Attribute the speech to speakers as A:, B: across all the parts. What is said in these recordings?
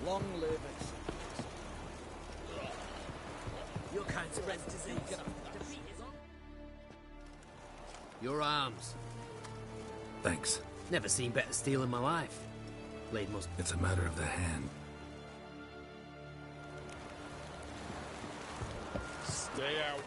A: Long live it. Your kind spreads disease.
B: Your arms.
C: Thanks.
B: Never seen better steel in my life. Blade must...
C: It's a matter of the hand.
D: Stay out of...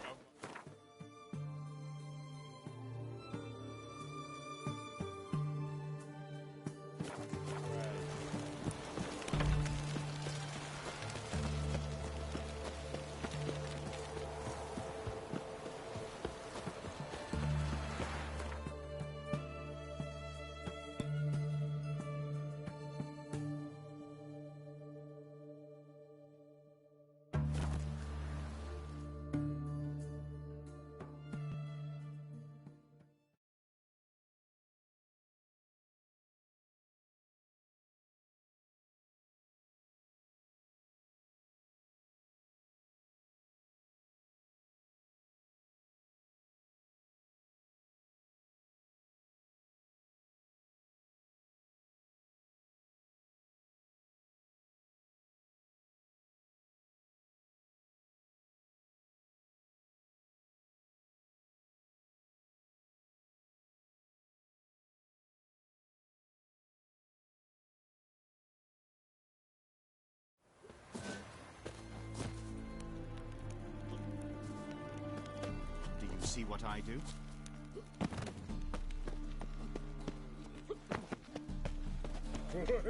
E: See what I do?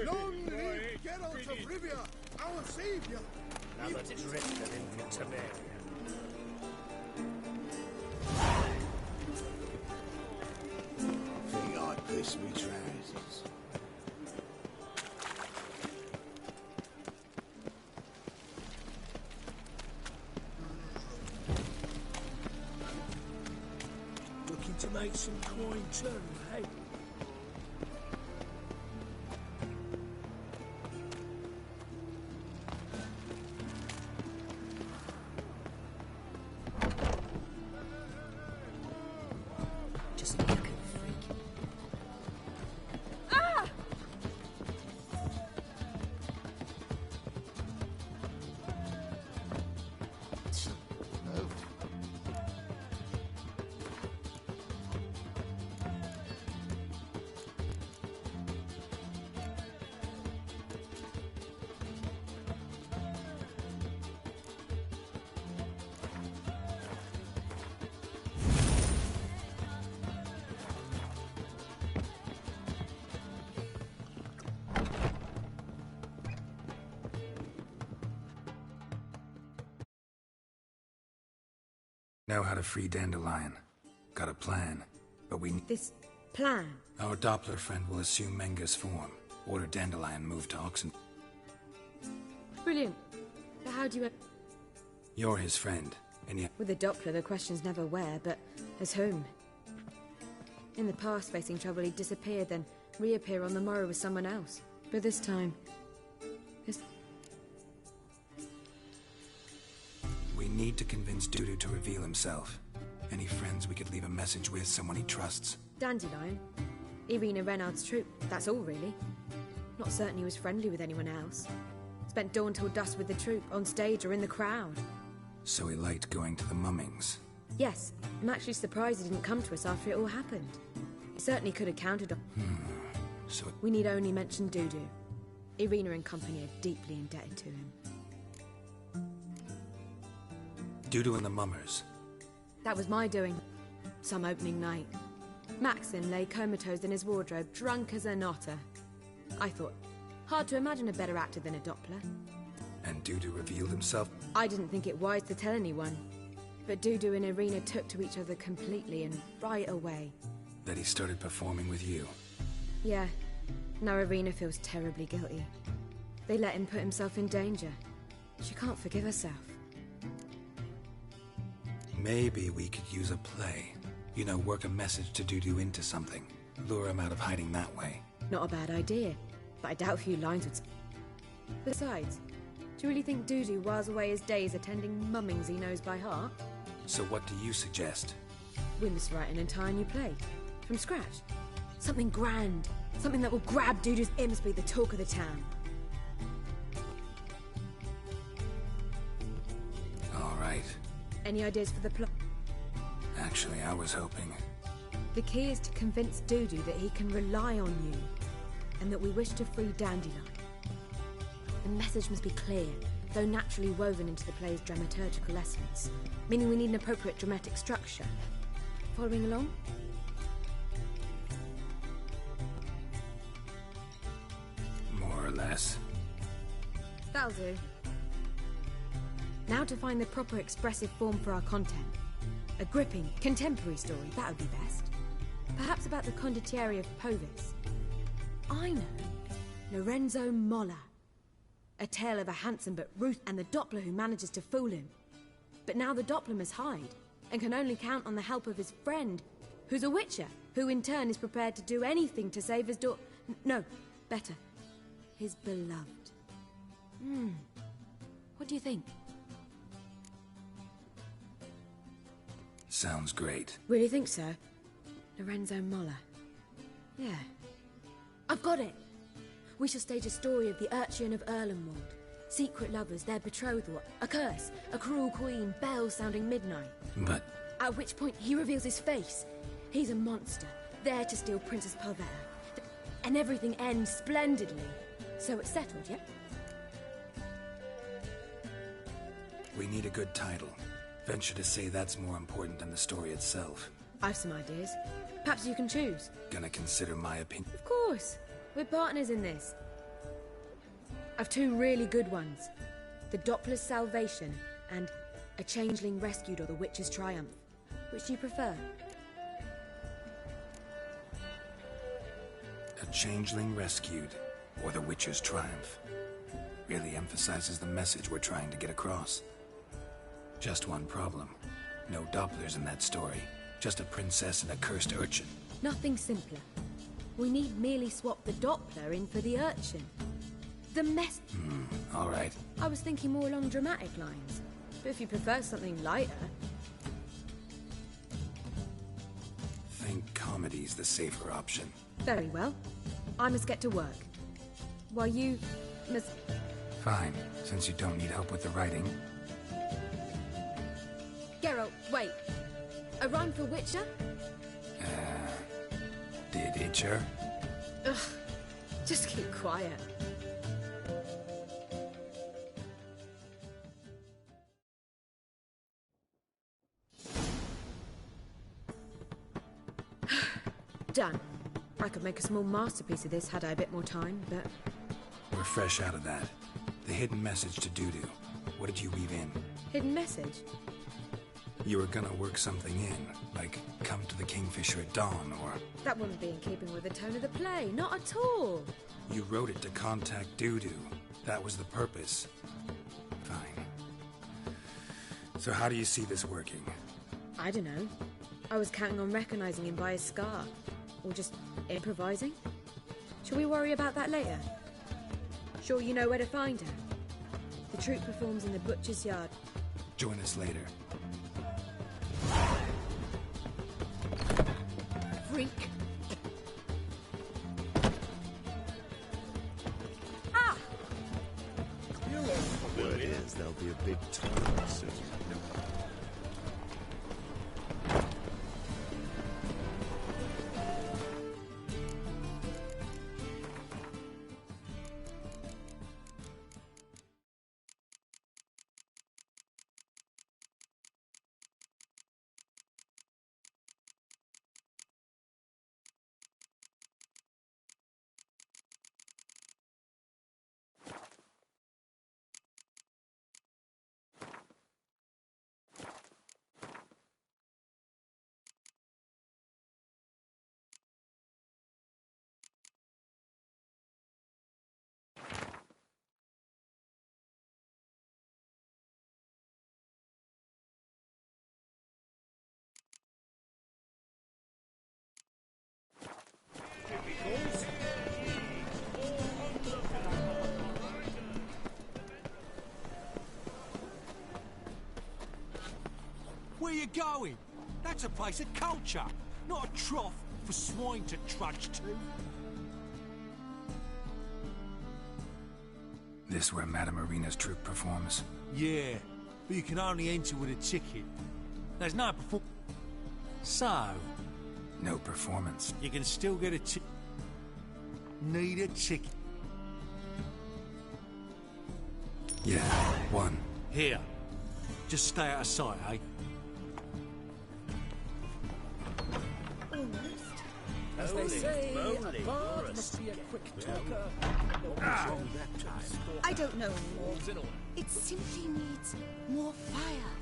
F: Long live Geralt of Rivia, our savior!
A: Now that it's written in Temeria.
F: Think I'd piss me trousers.
A: Looking to make some coin too, hey?
G: Just look at the freak.
H: Ah!
E: Oh.
C: Know how to free Dandelion. Got a plan, but we need...
G: This plan?
C: Our Doppler friend will assume Menger's form. Order Dandelion moved to Oxen...
G: Brilliant. But how do you...
C: You're his friend, and yet...
G: With the Doppler, the question's never where, but as whom. In the past, facing trouble, he'd disappear, then reappear on the morrow with someone else. But this time...
C: We need to convince Dudu to reveal himself. Any friends we could leave a message with, someone he trusts.
G: Dandelion. Irina Renard's troop, that's all really. Not certain he was friendly with anyone else. Spent dawn till dusk with the troop, on stage or in the crowd.
C: So he liked going to the mummings.
G: Yes, I'm actually surprised he didn't come to us after it all happened. He certainly could have counted on...
C: So...
G: We need only mention Dudu. Irina and company are deeply indebted to him.
C: Dudu and the mummers.
G: That was my doing. Some opening night. Maxim lay comatose in his wardrobe, drunk as an otter. I thought, hard to imagine a better actor than a Doppler.
C: And Dudu revealed himself?
G: I didn't think it wise to tell anyone. But Dudu and Irina took to each other completely and right away.
C: That he started performing with you?
G: Yeah. Now Irina feels terribly guilty. They let him put himself in danger. She can't forgive herself.
C: Maybe we could use a play. You know, work a message to Dudu into something. Lure him out of hiding that way.
G: Not a bad idea, but I doubt a few lines would... Besides, do you really think Dudu whiles away his days attending mummings he knows by heart?
C: So what do you suggest?
G: We must write an entire new play. From scratch. Something grand. Something that will grab Dudu's imps, be the talk of the town. Any ideas for the plot?
C: Actually, I was hoping...
G: The key is to convince Dudu that he can rely on you, and that we wish to free Dandelion. The message must be clear, though naturally woven into the play's dramaturgical essence, meaning we need an appropriate dramatic structure. Following along?
C: More or less.
G: That'll do. Now to find the proper expressive form for our content. A gripping, contemporary story, that would be best. Perhaps about the condottieri of Povis. I know. Lorenzo Molla. A tale of a handsome but ruth and the Doppler who manages to fool him. But now the Doppler must hide, and can only count on the help of his friend, who's a witcher, who in turn is prepared to do anything to save his no, better. His beloved. What do you think?
C: Sounds great.
G: Really think so? Lorenzo Molla. Yeah. I've got it! We shall stage a story of the Urchin of Erlenwald. Secret lovers, their betrothal, a curse, a cruel queen, bells sounding midnight.
C: But...
G: At which point he reveals his face. He's a monster, there to steal Princess Palvera. And everything ends splendidly. So it's settled, yeah?
C: we need a good title. Venture to say that's more important than the story itself.
G: I've some ideas. Perhaps you can choose.
C: Gonna consider my opinion?
G: Of course. We're partners in this. I've two really good ones. The Doppler's Salvation and A Changeling Rescued or The Witch's Triumph. Which do you prefer?
C: A Changeling Rescued or The Witcher's Triumph. Really emphasizes the message we're trying to get across. Just one problem. No Dopplers in that story. Just a princess and a cursed urchin.
G: Nothing simpler. We need merely swap the Doppler in for the urchin. The mess...
C: All right.
G: I was thinking more along dramatic lines. But if you prefer something lighter...
C: Think comedy's the safer option.
G: Very well. I must get to work. While you must...
C: Fine, since you don't need help with the writing.
G: Geralt, wait. A rhyme for Witcher?
C: Did Itcher?
G: Ugh. Just keep quiet. Done. I could make a small masterpiece of this had I a bit more time, but...
C: We're fresh out of that. The hidden message to Dudu. What did you weave in?
G: Hidden message?
C: You were gonna work something in, like come to the Kingfisher at dawn, or...
G: That wouldn't be in keeping with the tone of the play, not at all.
C: You wrote it to contact Dudu. That was the purpose. Fine. So how do you see this working?
G: I don't know. I was counting on recognizing him by his scar. Or just improvising. Shall we worry about that later? Sure you know where to find her? The troupe performs in the butcher's yard.
C: Join us later.
G: Freak! Ah!
E: Word is there'll be a big tournament soon.
A: Where you going? That's a place of culture, not a trough for swine to trudge to.
C: This where Madame Irina's troupe performs?
A: Yeah, but you can only enter with a ticket. There's no So,
C: No performance.
A: you can still get a ticket. Need a ticket.
C: Yeah, one.
A: Here. Just stay out of sight, eh?
H: As they say, a bard must be a quick talker.
I: I don't know anymore. It simply needs more fire.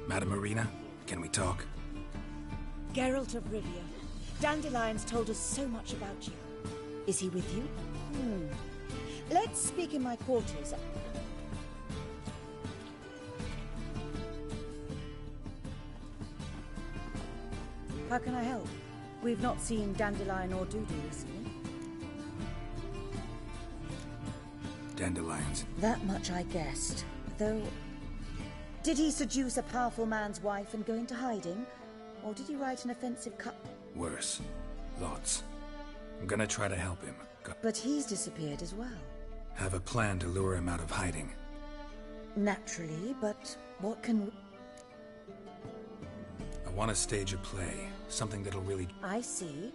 C: Madam Arena, can we talk?
I: Geralt of Rivia. Dandelion's told us so much about you. Is he with you? Let's speak in my quarters. How can I help? We've not seen Dandelion or Dudu recently.
C: Dandelions.
I: That much I guessed. Though... Did he seduce a powerful man's wife and go into hiding? Or did he write an offensive cut?
C: Worse. Lots. I'm gonna try to help him.
I: But he's disappeared as well.
C: Have a plan to lure him out of hiding.
I: Naturally, but what can...
C: I want to stage a play. Something that'll really...
I: I see.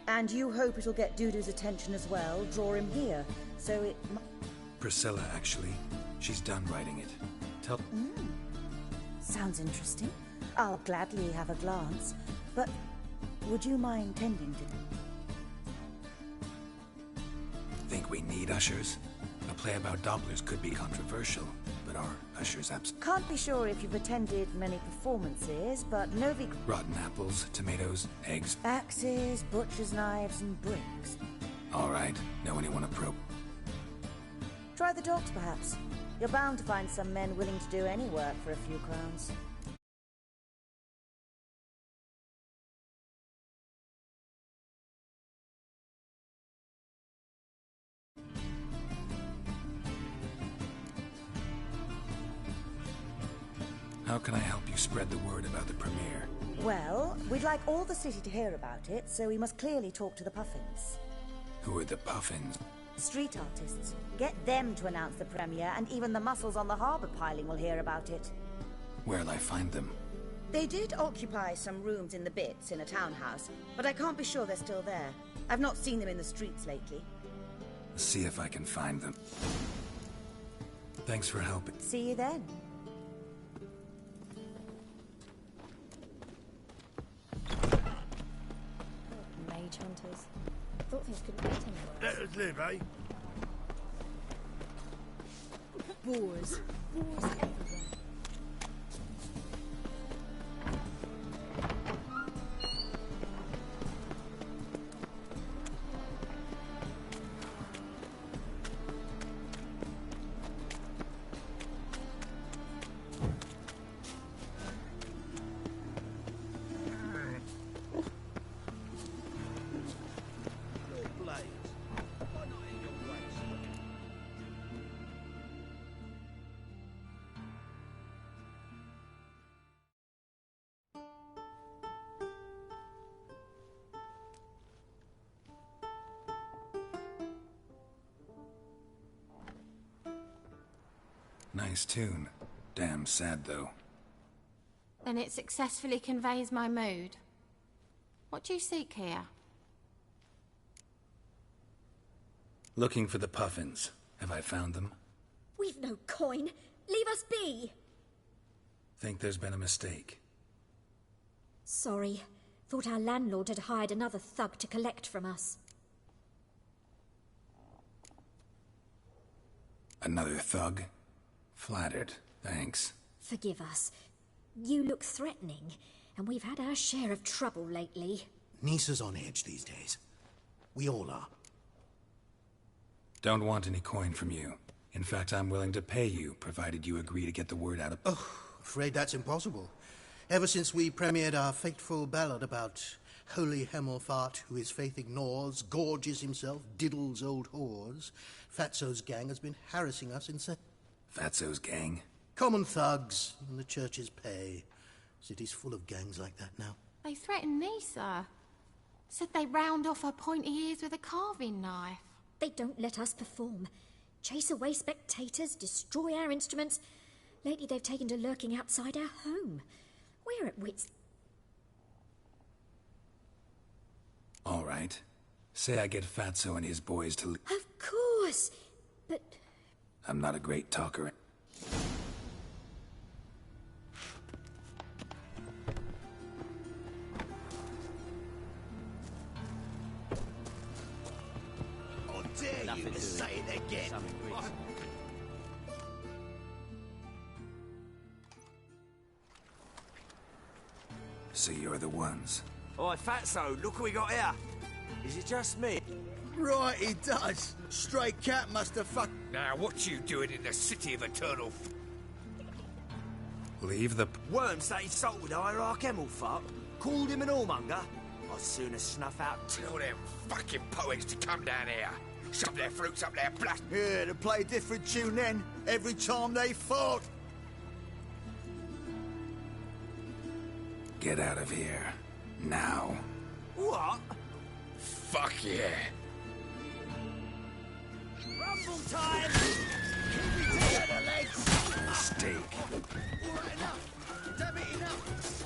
I: And you hope it'll get Dudu's attention as well, draw him here, so it...
C: Priscilla, actually. She's done writing it. Tell...
I: Sounds interesting. I'll gladly have a glance. But would you mind tending to...
C: Think we need ushers? A play about Dopplers could be controversial, but are ushers
I: Can't be sure if you've attended many performances, but Novi...
C: rotten apples, tomatoes, eggs?
I: Axes, butcher's knives, and bricks.
C: Alright, know anyone appropriate?
I: Try the dogs, perhaps. You're bound to find some men willing to do any work for a few crowns.
C: How can I help you spread the word about the premiere?
I: Well, we'd like all the city to hear about it, so we must clearly talk to the Puffins.
C: Who are the Puffins?
I: Street artists. Get them to announce the premiere, and even the muscles on the harbour piling will hear about it.
C: Where'll I find them?
I: They did occupy some rooms in the Bits in a townhouse, but I can't be sure they're still there. I've not seen them in the streets lately.
C: See if I can find them. Thanks for helping.
I: See you then.
G: Mage hunters. Thought things couldn't get any worse.
F: Let us live, eh?
G: Boars. Boars everywhere.
C: Nice tune. Damn sad, though.
J: Then it successfully conveys my mood. What do you seek here?
C: Looking for the Puffins. Have I found them?
G: We've no coin. Leave us be.
C: Think there's been a mistake.
G: Sorry. Thought our landlord had hired another thug to collect from us.
C: Another thug? Flattered. Thanks.
G: Forgive us. You look threatening, and we've had our share of trouble lately.
K: Nisa's on edge these days. We all are.
C: Don't want any coin from you. In fact, I'm willing to pay you, provided you agree to get the word out of...
K: Oh, afraid that's impossible. Ever since we premiered our fateful ballad about Holy Hemelfart, who his faith ignores, gorges himself, diddles old whores, Fatso's gang has been harassing us in
C: Fatso's gang?
K: Common thugs in the church's pay. City's full of gangs like that now.
J: They threatened Nisa. Said they round off her pointy ears with a carving knife.
G: They don't let us perform.
L: Chase away spectators, destroy our instruments. Lately they've taken to lurking outside our home. We're at wits...
C: All right. Say I get Fatso and his boys to...
L: Of course, but...
C: I'm not a great talker.
F: How dare you to say it again?
C: So you're the ones.
M: Oi, Fatso, look what we got here. Is it just me?
F: Right, he does. Stray cat must have fucked...
A: Now, what you doing in the city of eternal...
C: Leave the...
M: Worms that insulted Hierarch Emelfart, called him an whoremonger. I'd sooner snuff out...
A: Tell them fucking poets to come down here. Shove their fruits up their blast...
F: Yeah, to play a different tune then, every time they fought.
C: Get out of here. Now.
M: What?
A: Fuck yeah.
M: Rumble time! Keep it together, legs!
C: Mistake.
F: All right, enough. Damn it, enough.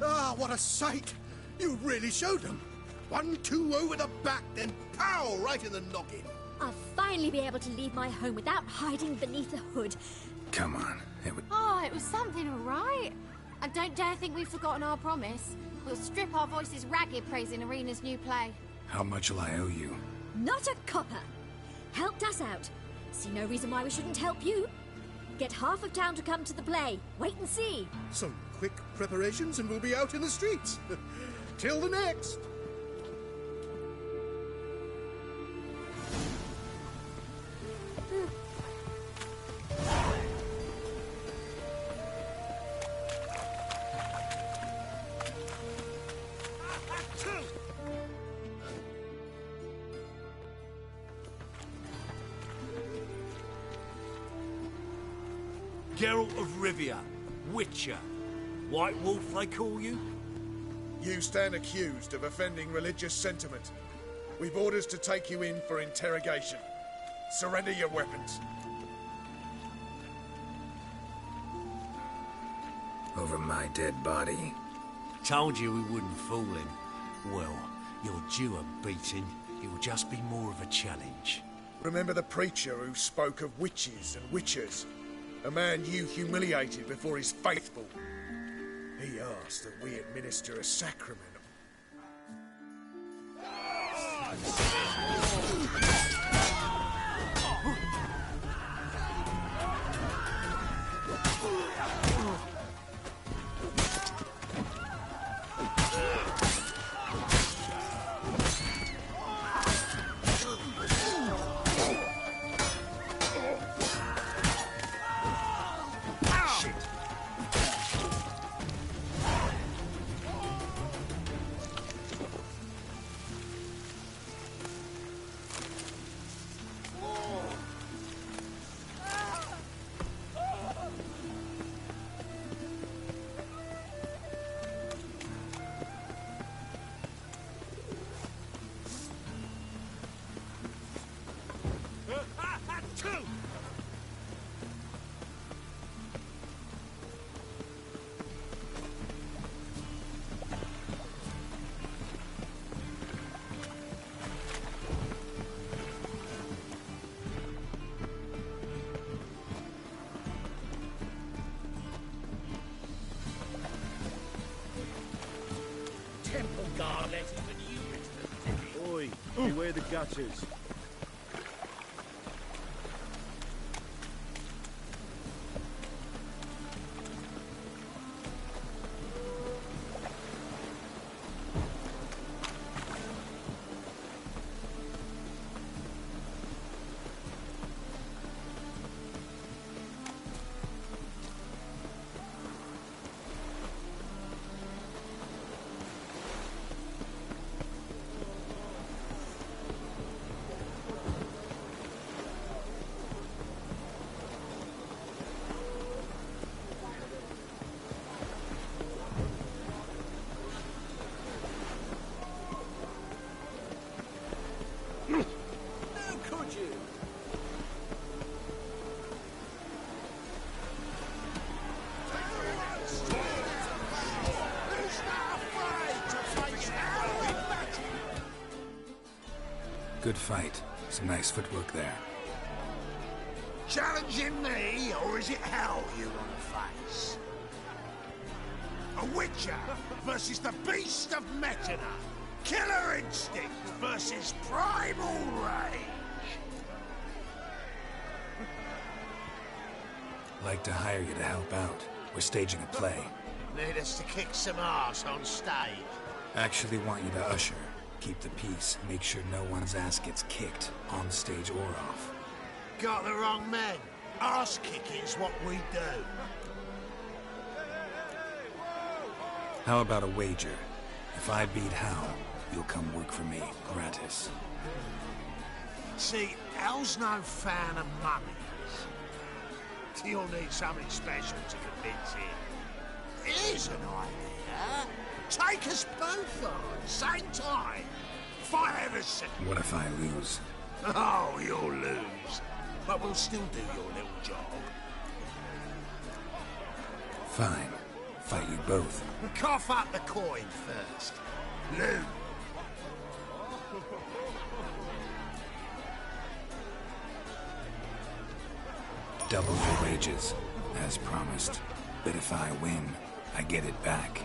K: Ah, what a sight! You really showed them. 1-2 over the back, then pow! Right in the noggin.
L: I'll finally be able to leave my home without hiding beneath a hood.
C: Come on. It would...
J: Oh, it was something, all right. And don't dare think we've forgotten our promise. We'll strip our voices ragged praising Arena's new play.
C: How much will I owe you?
L: Not a copper. Helped us out. See no reason why we shouldn't help you. Get half of town to come to the play. Wait and see.
K: Some quick preparations and we'll be out in the streets. Till the next.
A: Geralt of Rivia, Witcher. White Wolf, they call you?
D: You stand accused of offending religious sentiment. We've orders to take you in for interrogation. Surrender your weapons.
C: Over my dead body.
A: Told you we wouldn't fool him. Well, you're due a beating. It will just be more of a challenge.
D: Remember the preacher who spoke of witches and witchers? A man you humiliated before his faithful. He asked that we administer a sacrament.
H: Temple guard let even you into the
E: Oi, beware the gutters.
H: How could you?
C: Good fight. Some nice footwork there.
N: Challenging me, or is it hell you want to face? A Witcher versus the Beast of Metina. Killer instinct versus primal rage.
C: Like to hire you to help out. We're staging a play.
N: Need us to kick some ass on stage.
C: Actually want you to usher. Keep the peace. Make sure no one's ass gets kicked, on stage or off.
N: Got the wrong men. Ass kicking's what we do.
C: How about a wager? If I beat Hal, you'll come work for me, gratis.
N: See, Hal's no fan of mummies. You'll need something special to convince him. Here's an idea. Take us both on, same time. Fight ever since.
C: What if I lose?
N: Oh, you'll lose. But we'll still do your little job.
C: Fine. Fight you both.
N: Cough up the coin first. Lose.
C: Double your wages, as promised. But if I win, I get it back.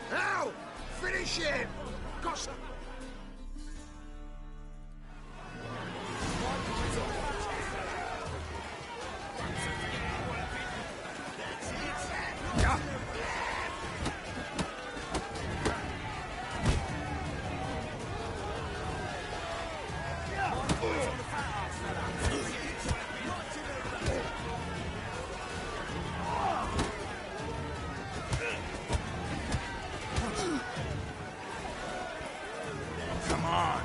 N: Now, finish him! Got some... Come on.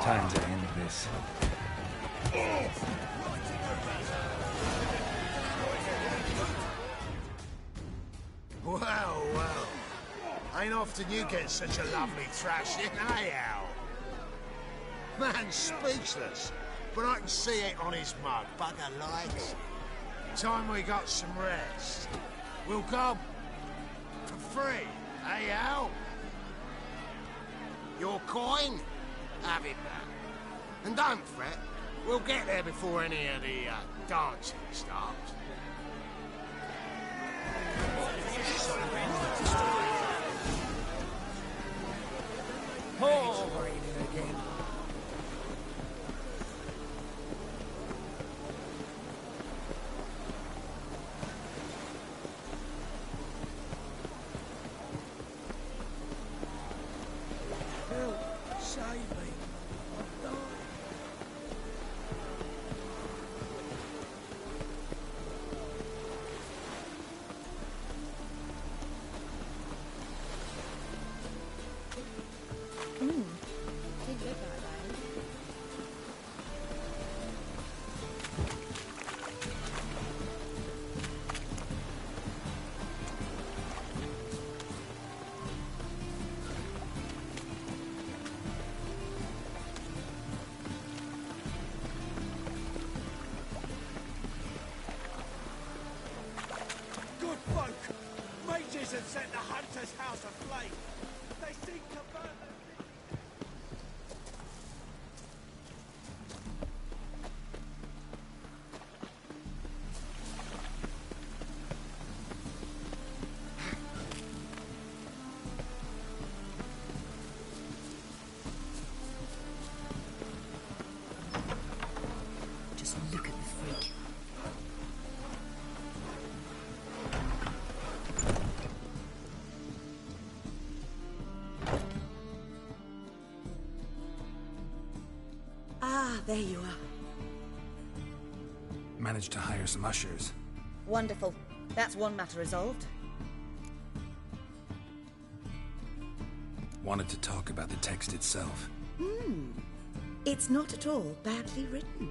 C: Time to end this.
N: Well, well. Ain't often you get such a lovely thrashing, eh, Al? Man's speechless, but I can see it on his mug. Bugger likes. Time we got some rest. We'll go for free, eh, Al? Your coin? Have it back. And don't fret, we'll get there before any of the dancing starts.
H: Oh, raining again. Help, save me. I'm dying.
G: Didn't look like that.
A: Good folk! Mages have set the hunter's house aflame. They seek to burn the...
I: Just look at the freak. there you are.
C: Managed to hire some ushers.
I: Wonderful. That's one matter resolved.
C: Wanted to talk about the text itself.
I: It's not at all badly written.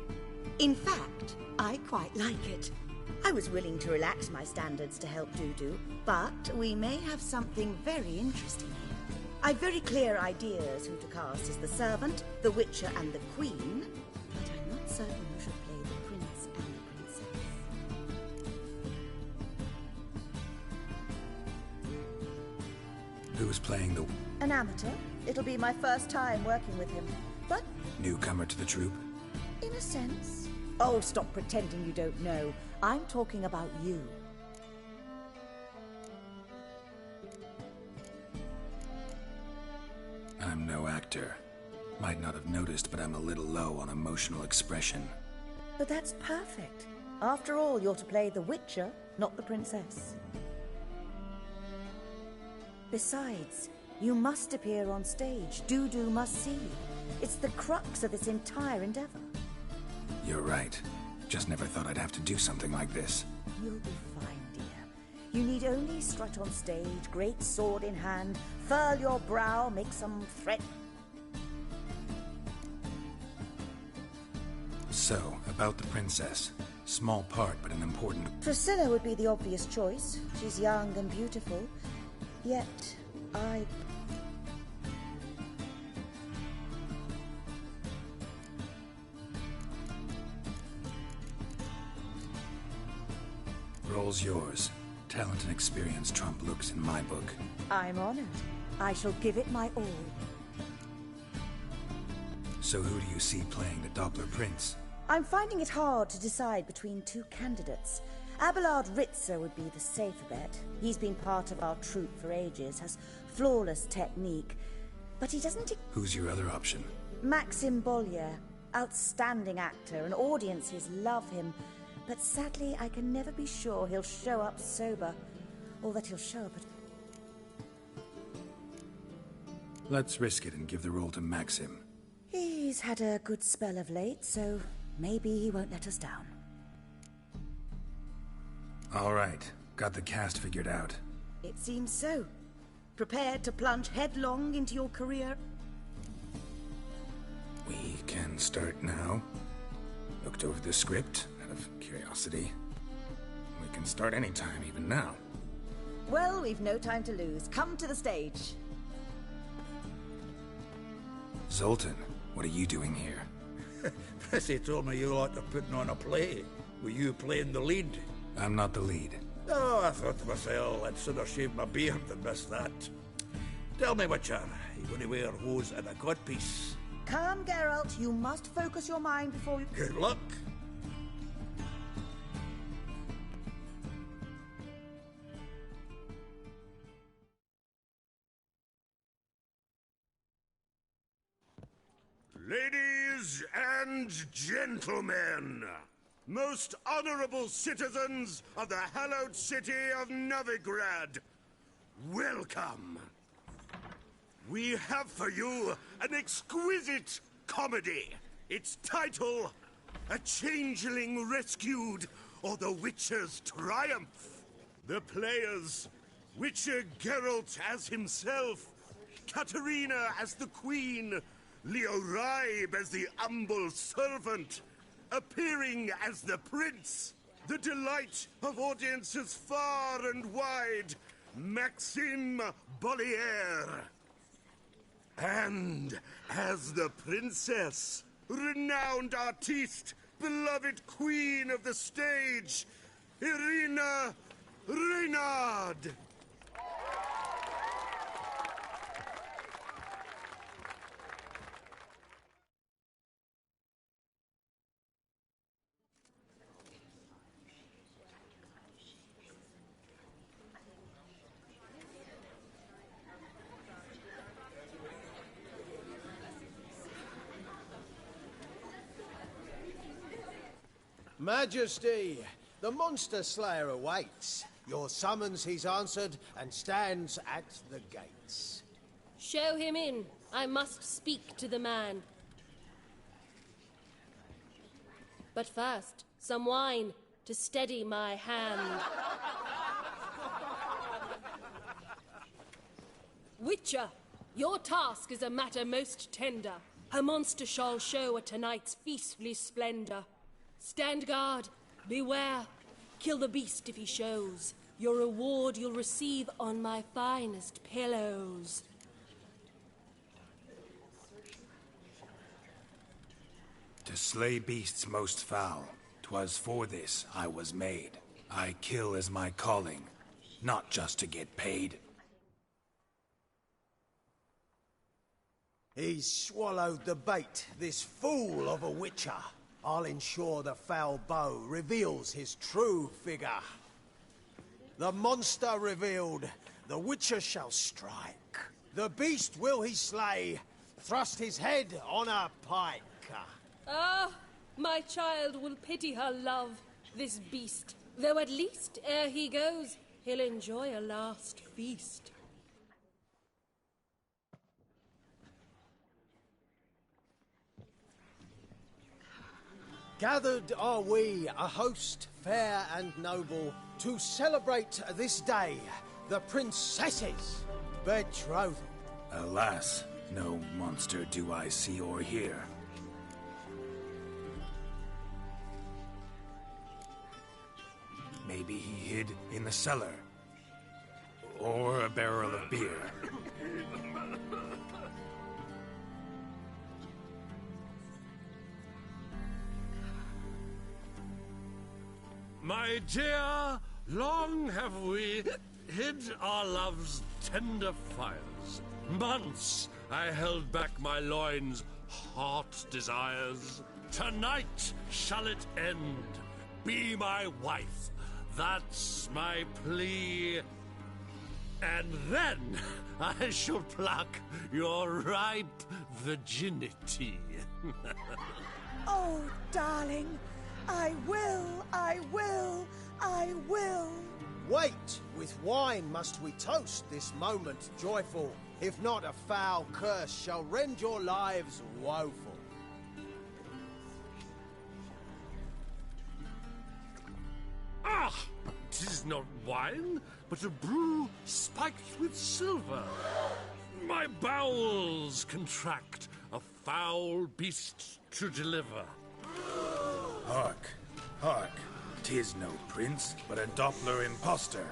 I: In fact, I quite like it. I was willing to relax my standards to help Dudu, but we may have something very interesting here. I've very clear ideas who to cast as the servant, the Witcher, and the Queen, but I'm not certain who should play the Prince and the Princess.
C: Who's playing the
I: An amateur. It'll be my first time working with him. But,
C: newcomer to the troupe?
I: in a sense... Oh, stop pretending you don't know. I'm talking about you.
C: I'm no actor. Might not have noticed, but I'm a little low on emotional expression.
I: But that's perfect. After all, you're to play the Witcher, not the Princess. Besides, you must appear on stage. Dudu must see you. It's the crux of this entire endeavor.
C: You're right. Just never thought I'd have to do something like this.
I: You'll be fine, dear. You need only strut on stage, great sword in hand, furl your brow, make some threat.
C: So, about the princess. Small part, but an important...
I: Priscilla would be the obvious choice. She's young and beautiful. Yet,
C: Role's yours. Talent and experience trump looks in my book.
I: I'm honored. I shall give it my all.
C: So who do you see playing the Doppler Prince?
I: I'm finding it hard to decide between two candidates. Abelard Ritzer would be the safer bet. He's been part of our troupe for ages, has flawless technique, but he doesn't...
C: Who's your other option?
I: Maxim Bollier. Outstanding actor, and audiences love him. But sadly, I can never be sure he'll show up sober, or that he'll show up at...
C: Let's risk it and give the role to Maxim.
I: He's had a good spell of late, so maybe he won't let us down.
C: All right. Got the cast figured out.
I: It seems so. Prepared to plunge headlong into your career?
C: We can start now. Looked over the script, out of curiosity. We can start anytime, even now.
I: Well, we've no time to lose. Come to the stage.
C: Zoltan, what are you doing here?
O: Prissy told me you ought to putting on a play. Were you playing the lead?
C: I'm not the lead.
O: Oh, I thought to myself, I'd sooner shave my beard than miss that. Tell me, Witcher, you going to wear hose and a codpiece?
I: Come, Geralt. You must focus your mind before you...
O: Good luck.
P: Ladies and gentlemen, most honorable citizens of the hallowed city of Novigrad, welcome. We have for you an exquisite comedy. Its title, A Changeling Rescued, or The Witcher's Triumph. The players, Witcher Geralt as himself, Katarina as the Queen, Leo Raib as the humble servant, appearing as the Prince, the delight of audiences far and wide, Maxim Bollier. And as the Princess, renowned artiste, beloved queen of the stage, Irina Reynard.
Q: Majesty, the Monster Slayer awaits. Your summons he's answered and stands at the gates.
R: Show him in. I must speak to the man. But first, some wine to steady my hand. Witcher, your task is a matter most tender. A monster shall show at tonight's feastly splendor. Stand guard, beware, kill the beast if he shows. Your reward you'll receive on my finest pillows.
C: To slay beasts most foul, 'twas for this I was made. I kill as my calling, not just to get paid.
Q: He's swallowed the bait, this fool of a witcher. I'll ensure the foul bow reveals his true figure. The monster revealed, the witcher shall strike. The beast will he slay, thrust his head on a pike.
R: Ah, my child will pity her love, this beast. Though at least, ere he goes, he'll enjoy a last feast.
Q: Gathered are we, a host fair and noble, to celebrate this day, the princess's betrothal.
C: Alas, no monster do I see or hear. Maybe he hid in the cellar. Or a barrel of beer.
S: My dear, long have we hid our love's tender fires. Months I held back my loins' heart desires. Tonight shall it end. Be my wife. That's my plea. And then I shall pluck your ripe virginity.
I: Oh, darling, I will, I will, I will.
Q: Wait, with wine must we toast this moment joyful. If not, a foul curse shall rend your lives woeful.
S: Ah! 'Tis not wine, but a brew spiked with silver. My bowels contract, a foul beast to deliver.
C: Hark, hark. 'Tis no prince, but a Doppler impostor.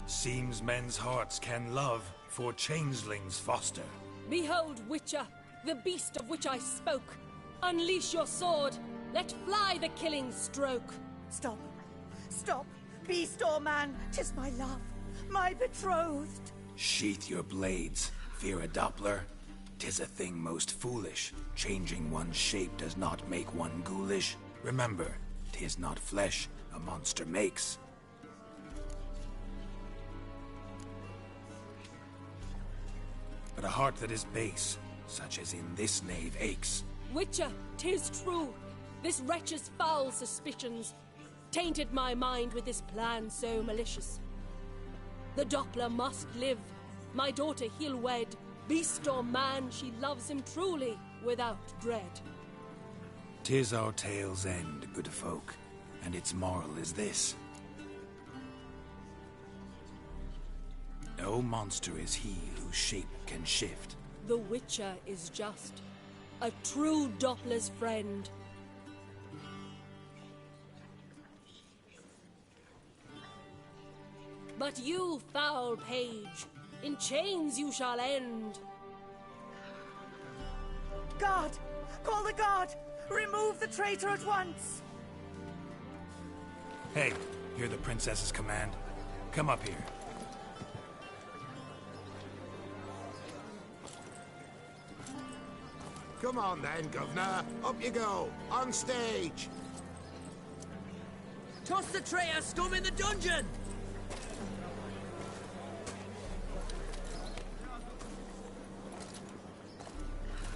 C: Seems men's hearts can love, for changelings foster.
R: Behold, Witcher, the beast of which I spoke. Unleash your sword. Let fly the killing stroke.
I: Stop. Stop. Beast or man, 'tis my love, my betrothed.
C: Sheath your blades. Fear a Doppler? 'Tis a thing most foolish. Changing one's shape does not make one ghoulish. Remember, 'tis not flesh a monster makes. But a heart that is base, such as in this knave aches.
R: Witcher, 'tis true. This wretch's foul suspicions tainted my mind with this plan so malicious. The Doppler must live. My daughter he'll wed. Beast or man, she loves him truly, without dread.
C: 'Tis our tale's end, good folk, and its moral is this. No monster is he whose shape can shift.
R: The Witcher is just a true Doppler's friend. But you, foul page, in chains you shall end.
I: Guard! Call the guard! Remove the traitor at once!
C: Hey, hear the princess's command? Come up here.
N: Come on then, Governor. Up you go. On stage.
B: Toss the traitor scum in the dungeon!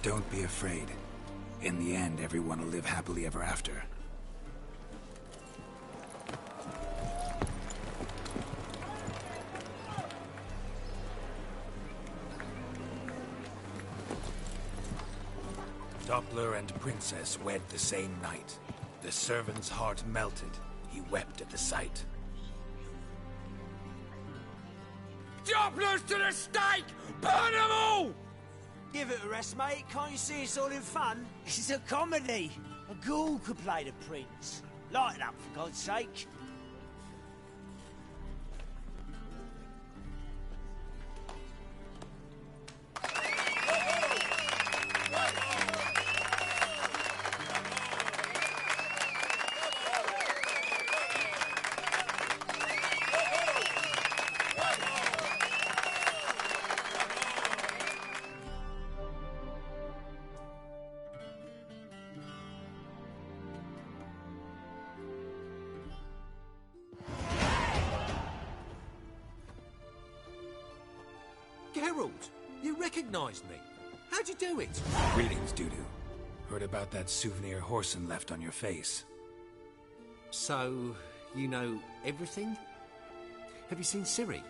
C: Don't be afraid. In the end, everyone will live happily ever after. Doppler and Princess wed the same night. The servant's heart melted. He wept at the sight.
M: Dopplers to the stake! Burn them all! Give it a rest, mate. Can't you see it's all in fun? It's a comedy. A ghoul could play the prince. Lighten up, for God's sake.
A: Geralt, you recognized me. How'd you do it?
C: Greetings, Dudu. Heard about that souvenir Whoreson left on your face.
A: So, you know everything? Have you seen Ciri?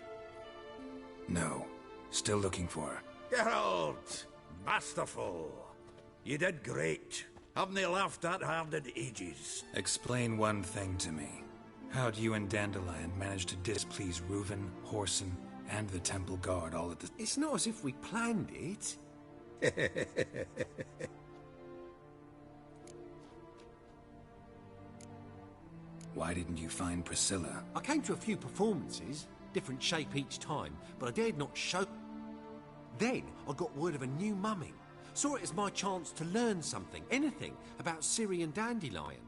C: No. Still looking for her.
O: Geralt! Masterful! You did great. Haven't they laughed that hard in ages?
C: Explain one thing to me. How'd you and Dandelion manage to displease Reuven, Whoreson, and the Temple Guard all at the...
A: It's not as if we planned it.
C: Why didn't you find Priscilla?
A: I came to a few performances, different shape each time, but I dared not show... Then I got word of a new mumming. Saw it as my chance to learn something, anything, about Ciri and Dandelion.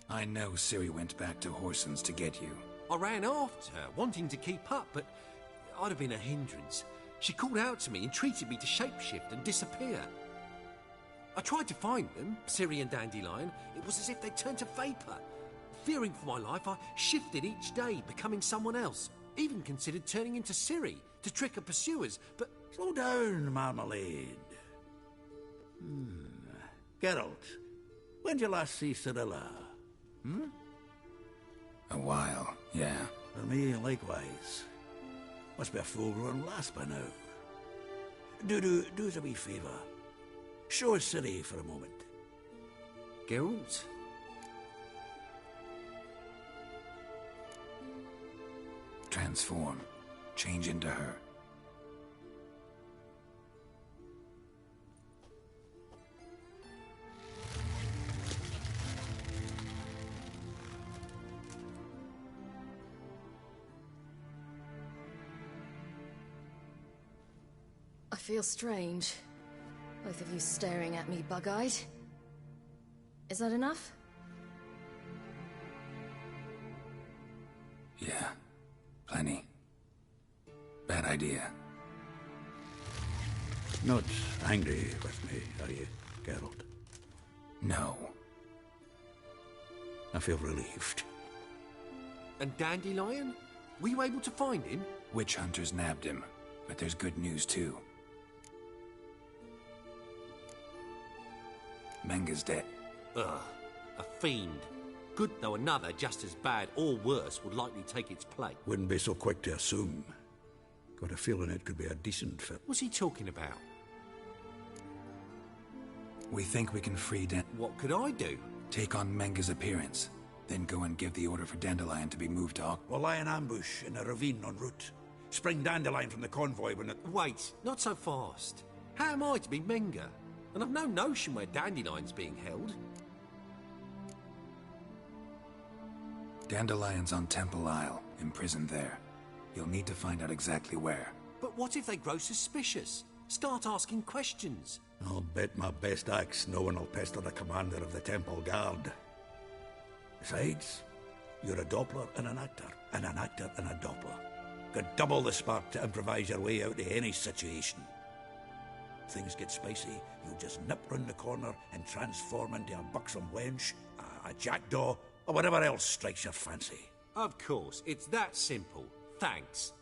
C: I know Ciri went back to Whoreson's to get you.
A: I ran after her, wanting to keep up, but I'd have been a hindrance. She called out to me, entreated me to shapeshift and disappear. I tried to find them, Ciri and Dandelion. It was as if they'd turned to vapour. Fearing for my life, I shifted each day, becoming someone else. Even considered turning into Ciri to trick her pursuers, but...
O: Slow down, Marmalade. Geralt, when did you last see Cirilla?
C: A while, yeah.
O: For me, likewise. Must be a full-grown lass by now. Do us a wee favour. Show us Ciri for a moment.
A: Geralt?
C: Transform. Change into her.
L: I feel strange. Both of you staring at me bug-eyed. Is that enough?
C: Yeah. Plenty. Bad idea.
O: Not angry with me, are you, Geralt?
C: No.
O: I feel relieved.
A: And Dandelion? Were you able to find him?
C: Witch hunters nabbed him, but there's good news too. Menga's dead.
A: Ugh, a fiend. Good though another, just as bad or worse, would likely take its place.
O: Wouldn't be so quick to assume. Got a feeling it could be a decent fit.
A: What's he talking about?
C: We think we can free
A: What could I do?
C: Take on Menga's appearance, then go and give the order for Dandelion to be moved to
O: We'll lie in ambush in a ravine en route. Spring Dandelion from the convoy when it...
A: Wait, not so fast. How am I to be Menga? And I've no notion where Dandelion's being held.
C: Dandelion's on Temple Isle, imprisoned there. You'll need to find out exactly where.
A: But what if they grow suspicious? Start asking questions.
O: I'll bet my best axe no one will pester the commander of the Temple Guard. Besides, you're a Doppler and an actor and a Doppler. Got double the spark to improvise your way out of any situation. Things get spicy, you'll just nip round the corner and transform into a buxom wench, a jackdaw, or whatever else strikes your fancy.
A: Of course, it's that simple. Thanks.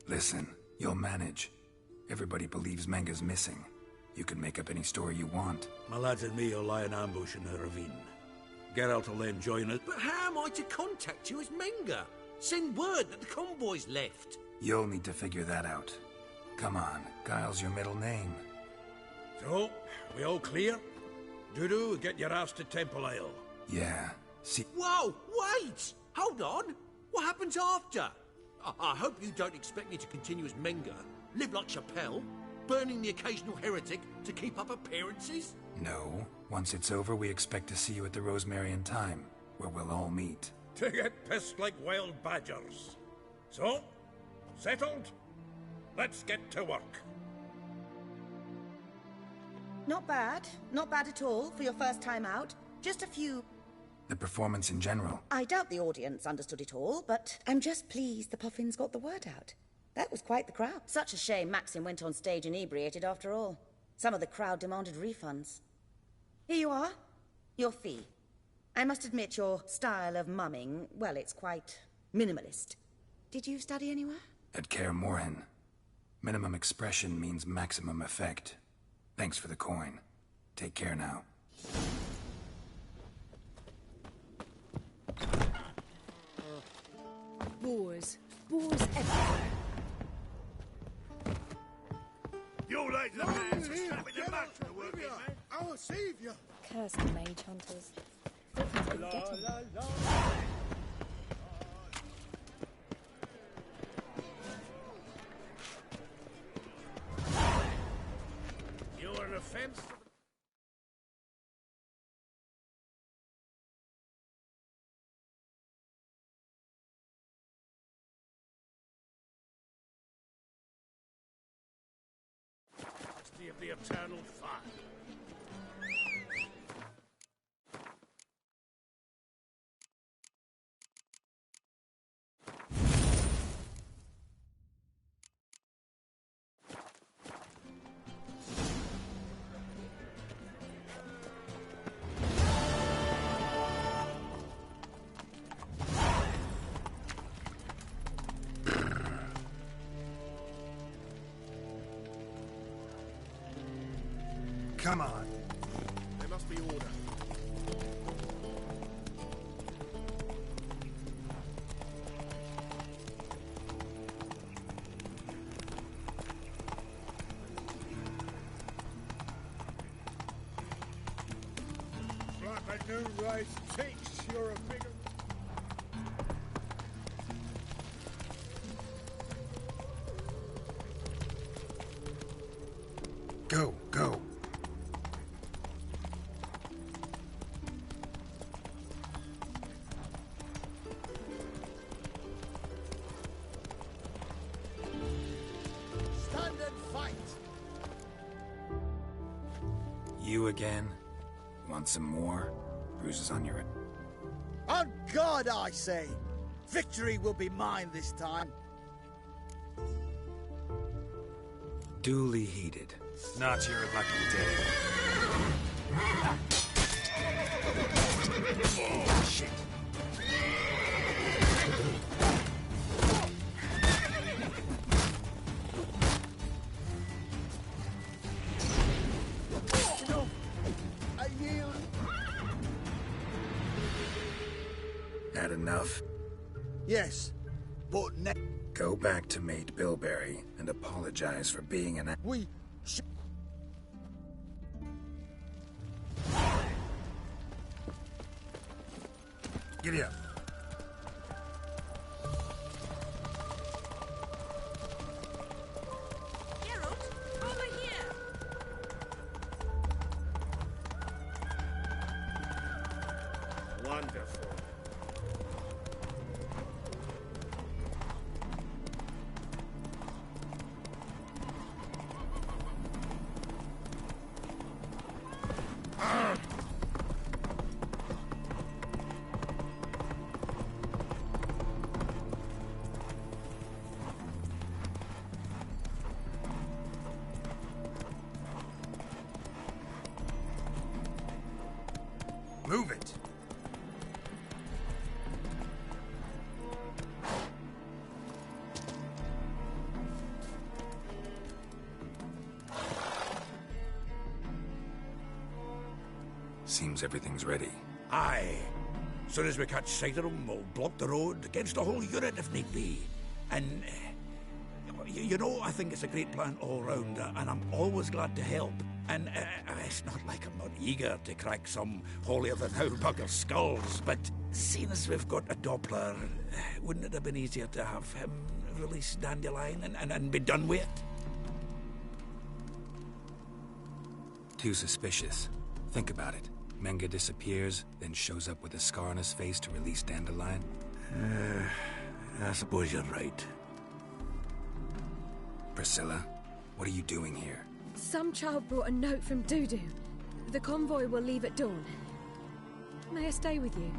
C: Listen, you'll manage. Everybody believes Menga's missing. You can make up any story you want.
O: My lads and me will lie in ambush in the ravine. Geralt will then join us.
A: But how am I to contact you as Menga? Send word that the convoy's left.
C: You'll need to figure that out. Come on, Guile's your middle name.
O: So, we all clear? Dudu, get your ass to Temple Ale.
C: Yeah. See...
A: Whoa! Wait! Hold on! What happens after? I hope you don't expect me to continue as Menga, live like Chappelle, burning the occasional heretic to keep up appearances?
C: No. Once it's over, we expect to see you at the Rosemary and Thyme, where we'll all meet.
O: To get pissed like wild badgers. So, settled? Let's get to work.
I: Not bad. Not bad at all for your first time out. Just a few...
C: The performance in general.
I: I doubt the audience understood it all, but I'm just pleased the Puffins got the word out. That was quite the crowd. Such a shame Maxim went on stage inebriated after all. Some of the crowd demanded refunds. Here you are. Your fee. I must admit your style of mumming, well, it's quite minimalist. Did you study anywhere?
C: At Kaer Morhen. Minimum expression means maximum effect. Thanks for the coin. Take care now.
L: Boars. Boars everywhere.
N: You like the man for snapping the back to the working man?
F: Our savior!
L: Cursed mage hunters. Filthy's been getting them.
O: You're an offense to the... of the eternal fire.
N: Come on.
F: There must be order. Like a new race takes you're a bigger...
C: Go, go. You again? Want some more? Bruises on your...
H: On God, I say! Victory will be mine this time.
C: Duly heated. Not your lucky day. Oh, shit. Had enough?
H: Yes, but
C: go back to Mate Bilberry and apologize for being an...
H: We...
C: Giddy up.
B: Geralt, over here!
O: Wonderful.
C: Move it. Seems everything's ready.
O: Aye. Soon as we catch sight of them, we'll block the road against the whole unit if need be. And You know, I think it's a great plan all round, and I'm always glad to help. And it's not like I'm not eager to crack some holier-than-thou bugger's skulls, but seeing as we've got a Doppler, wouldn't it have been easier to have him release Dandelion and be done with it?
C: Too suspicious. Think about it. Menga disappears, then shows up with a scar on his face to release Dandelion.
O: I suppose you're right.
C: Priscilla, what are you doing here?
G: Some child brought a note from Dudu. The convoy will leave at dawn. May I stay with you?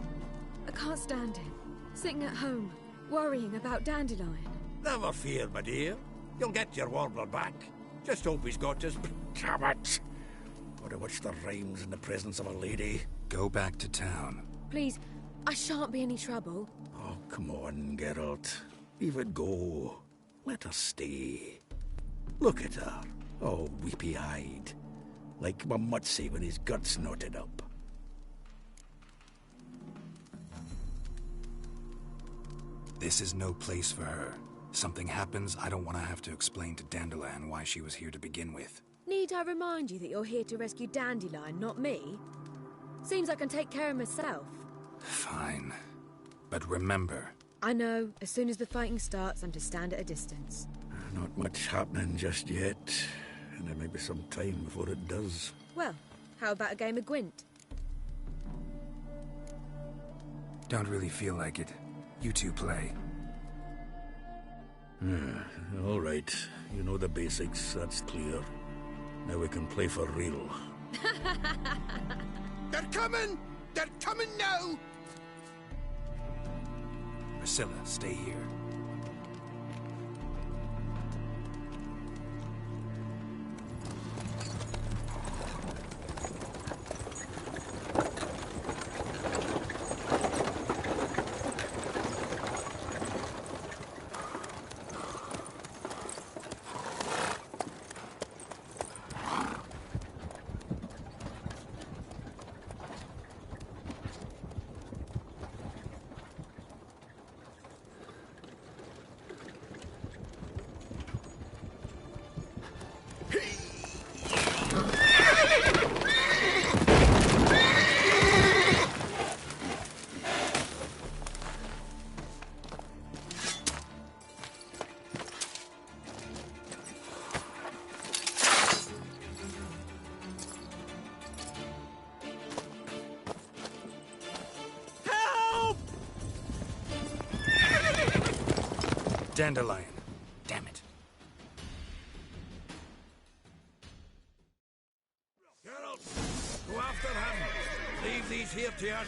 G: I can't stand it. Sitting at home, worrying about Dandelion.
O: Never fear, my dear. You'll get your warbler back. Just hope he's got his... Damn it! Or to watch the rhymes in the presence of a lady.
C: Go back to town.
G: Please, I shan't be any trouble.
O: Oh, come on, Geralt. Leave it go. Let her stay. Look at her. Oh, weepy-eyed. Like my Mutsy with his guts knotted up.
C: This is no place for her. Something happens, I don't want to have to explain to Dandelion why she was here to begin with.
G: Need I remind you that you're here to rescue Dandelion, not me? Seems I can take care of myself.
C: Fine. But remember...
G: I know. As soon as the fighting starts, I'm to stand at a distance.
O: Not much happening just yet. And there may be some time before it does.
G: Well, how about a game of Gwent?
C: Don't really feel like it. You two play.
O: All right. You know the basics, that's clear. Now we can play for real.
N: They're coming! They're coming now!
C: Priscilla, stay here. Dandelion. Damn it.
O: Geralt, go after him. Leave these here to us.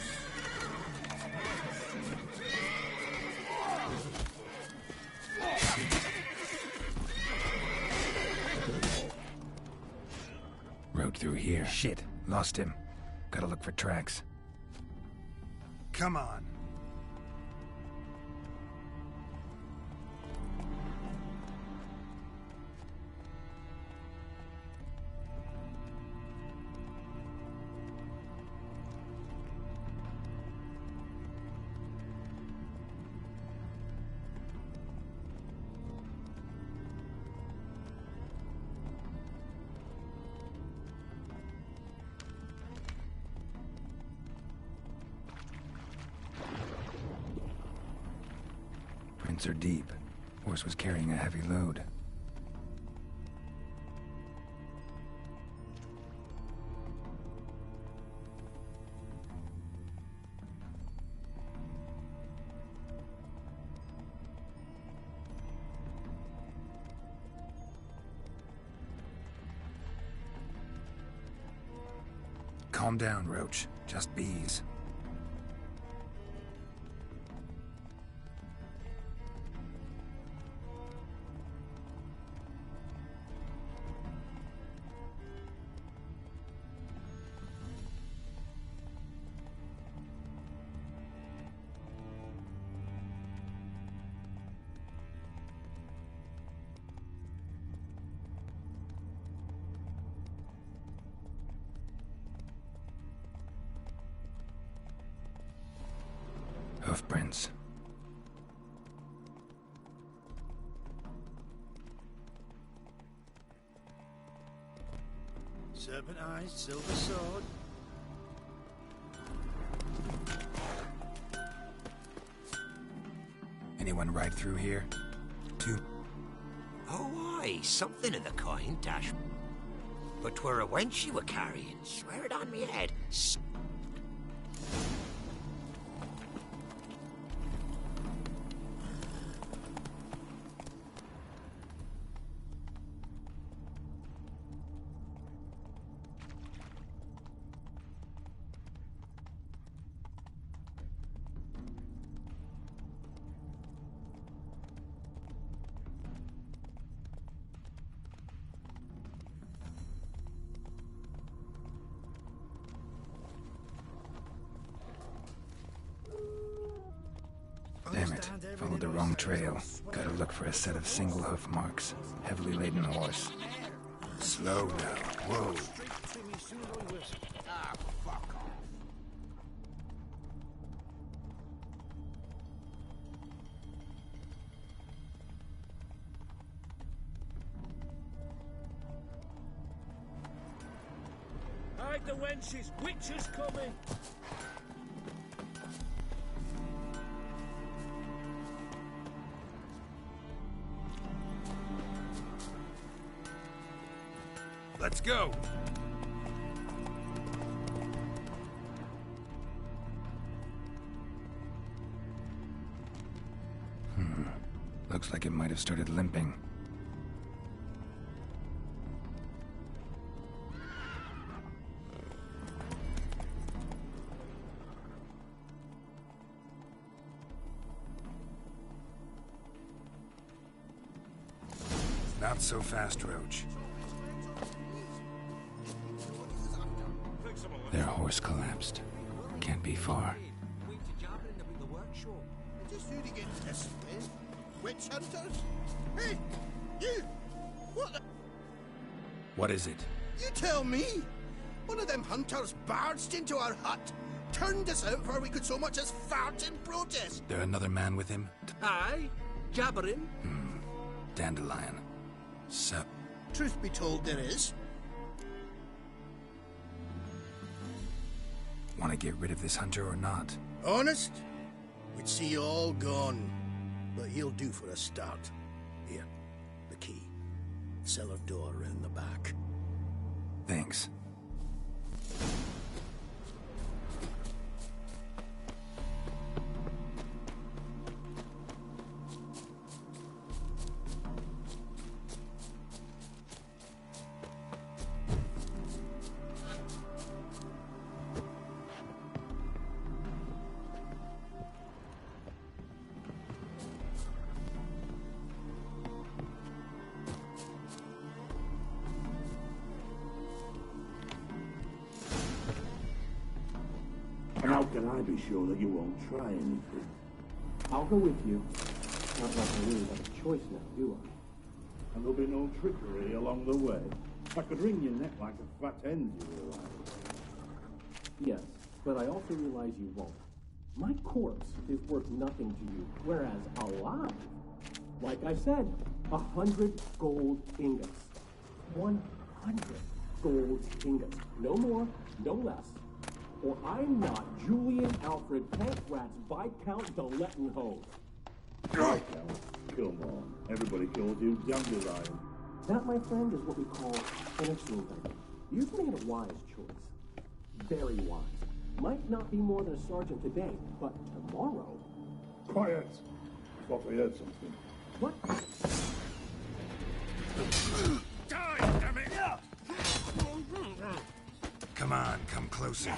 C: Rode through here. Shit. Lost him. Gotta look for tracks.
N: Come on.
C: Prints are deep. Horse was carrying a heavy load. Calm down, Roach. Just bees. Hoofprints.
N: Serpent eyes, silver sword.
C: Anyone ride through here?
T: Oh, aye, something of the kind, Dash. But 'twere a wench you were carrying, swear it on me head.
C: Damn it, followed the wrong trail. Gotta look for a set of single hoof marks. Heavily laden horse. Slow now, whoa.
N: Ah, fuck off.
F: Hide the wenches! Witches coming!
A: Let's go!
C: Looks like it might have started limping. Not so fast, Roach. Their horse collapsed. Can't be far.
K: Just who to get this with? Witch hunters? Hey, you! What the?
C: What is it?
K: You tell me! One of them hunters barged into our hut, turned us out before we could so much as fart in protest.
C: There another man with him?
A: Aye, jabbering.
C: Dandelion. Sup?
K: Truth be told, there is.
C: Want to get rid of this hunter or not?
K: Honest? We'd see you all gone. But he'll do for a start. Here, the key. Cellar door around the back.
C: Thanks.
E: How can I be sure that you won't try anything?
U: I'll go with you. Not like I really have a choice now, do I?
E: And there'll be no trickery along the way. I could wring your neck like a fat hen, you realize.
U: Yes, but I also realize you won't. My corpse is worth nothing to you, whereas alive, like I said, 100 gold ingots. 100 gold ingots. No more, no less. Or I'm not Julian Alfred Pantratz Viscount de Lettenhove.
E: Right now, come on. Everybody calls you Dandelion.
U: That, my friend, is what we call finishing them. You've made a wise choice. Very wise. Might not be more than a sergeant today, but tomorrow...
E: Quiet! I thought we heard something.
U: What?
N: Die, damn it!
C: Come on, come closer.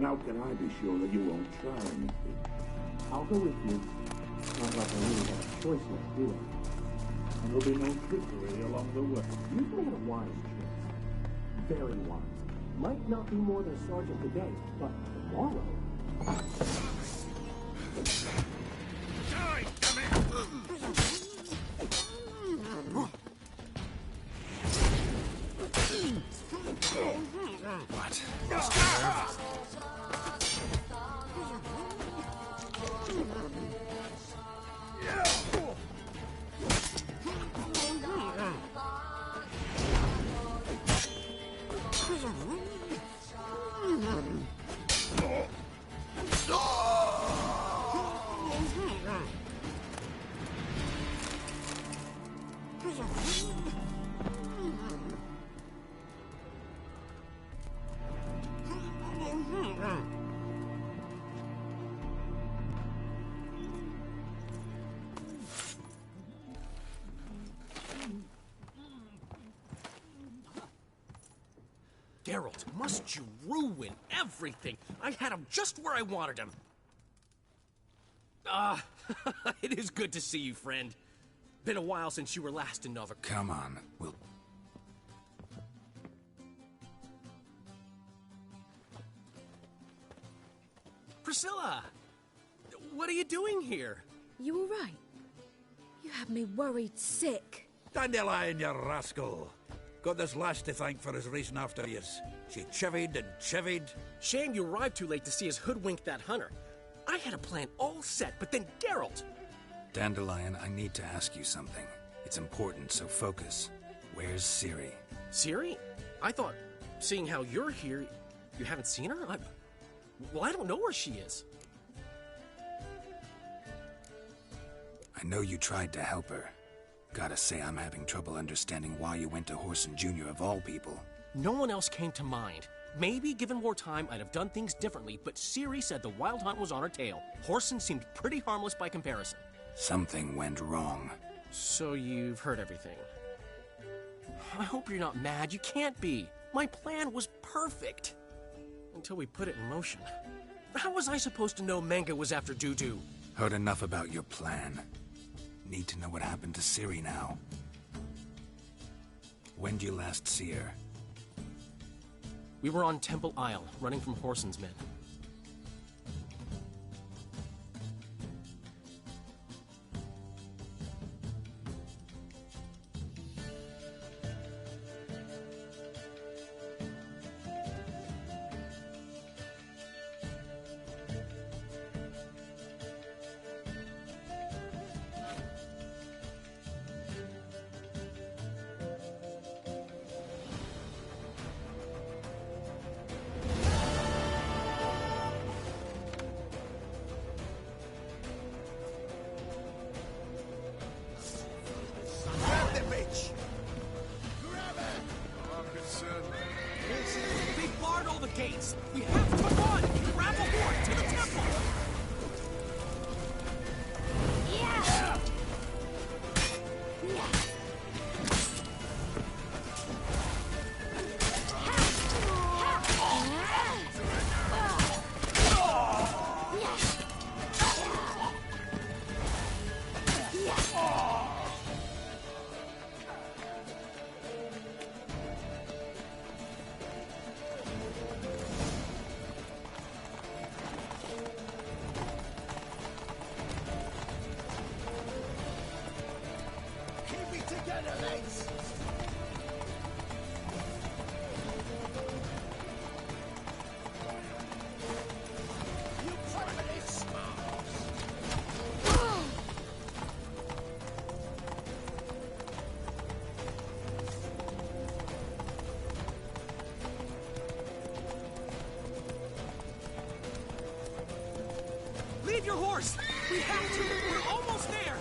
E: And how can I be sure that you won't try anything?
U: I'll go with you. Not like I really have a choice left, do I?
E: And there'll be no trickery along the way.
U: You've made a wise choice. Very wise. Might not be more than a sergeant today, but tomorrow...
P: Die, come here!
C: What? Lost your nerve?
A: Geralt, must you ruin everything? I had him just where I wanted him. It is good to see you, friend. Been a while since you were last in Nova.
C: Come on, we'll...
A: Priscilla! What are you doing here?
G: You all right? You had me worried sick.
O: Dandelion, you rascal! Got this lass to thank for his racing after yous. She chivied and chivied.
A: Shame you arrived too late to see us hoodwink that hunter. I had a plan all set, but then Geralt...
C: Dandelion, I need to ask you something. It's important, so focus. Where's Ciri?
A: Ciri? I thought, seeing how you're here, you haven't seen her? Well, I don't know where she is.
C: I know you tried to help her. Gotta say, I'm having trouble understanding why you went to Whoreson Jr. of all people.
A: No one else came to mind. Maybe, given more time, I'd have done things differently, but Ciri said the Wild Hunt was on her tail. Whoreson seemed pretty harmless by comparison.
C: Something went wrong.
A: So you've heard everything. I hope you're not mad. You can't be. My plan was perfect. Until we put it in motion. How was I supposed to know Manga was after Dudu?
C: Heard enough about your plan. Need to know what happened to Ciri now. When did you last see her?
A: We were on Temple Isle, running from Whoreson's men. They barred all the gates. We have to run. Grab a horse to the temple. Leave your horse! We have to! We're almost there!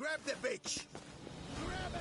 N: Grab the bitch! Grab her!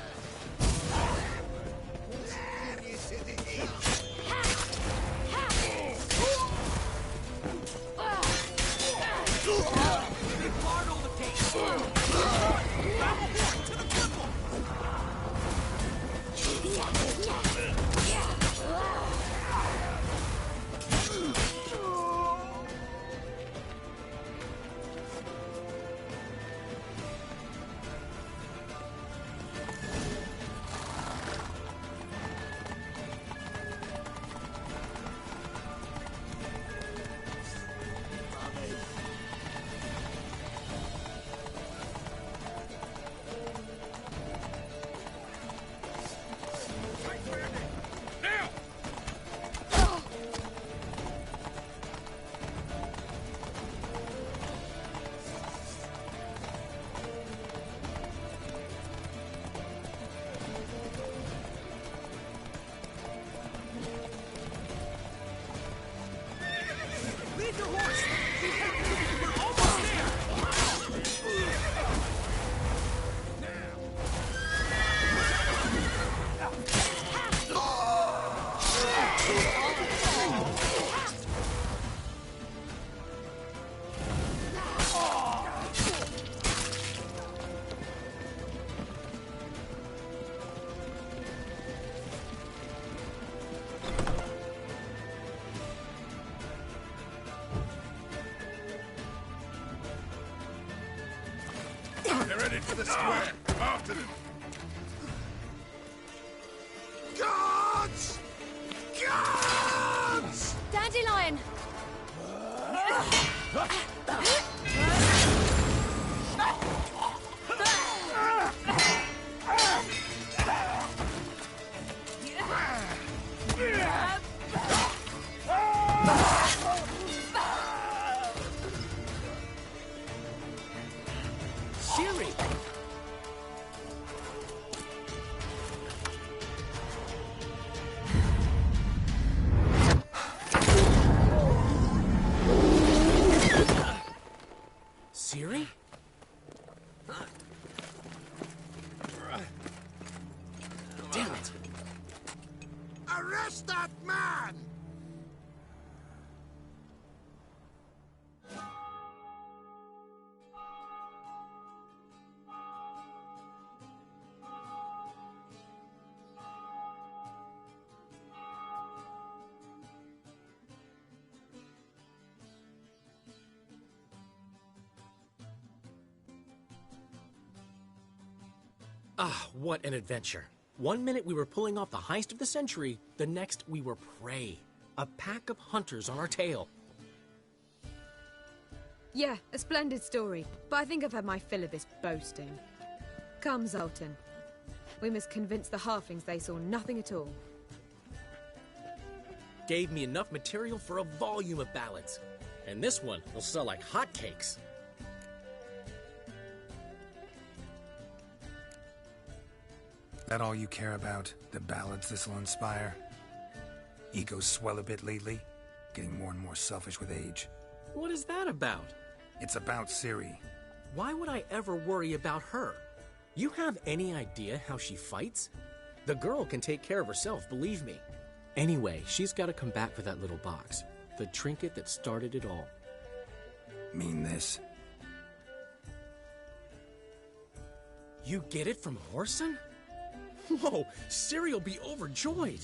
F: They're headed for the square. After them.
N: Guards! Guards!
L: Dandelion!
M: Ciri! Ciri? Damn it!
N: Arrest that man!
U: Ah, what an adventure. One minute we were pulling off the heist of the century, the next we were prey. A pack of hunters on our tail.
G: Yeah, a splendid story, but I think I've had my fill of this boasting. Come, Zoltan. We must convince the halflings they saw nothing at all.
U: Gave me enough material for a volume of ballads. And this one will sell like hotcakes.
C: That all you care about? The ballads this'll inspire? Egos swell a bit lately? Getting more and more selfish with age.
U: What is that about?
C: It's about Ciri.
U: Why would I ever worry about her? You have any idea how she fights? The girl can take care of herself, believe me. Anyway, she's got to come back for that little box. The trinket that started it all.
C: Mean this?
U: You get it from Whoreson? Whoa, Ciri will be overjoyed.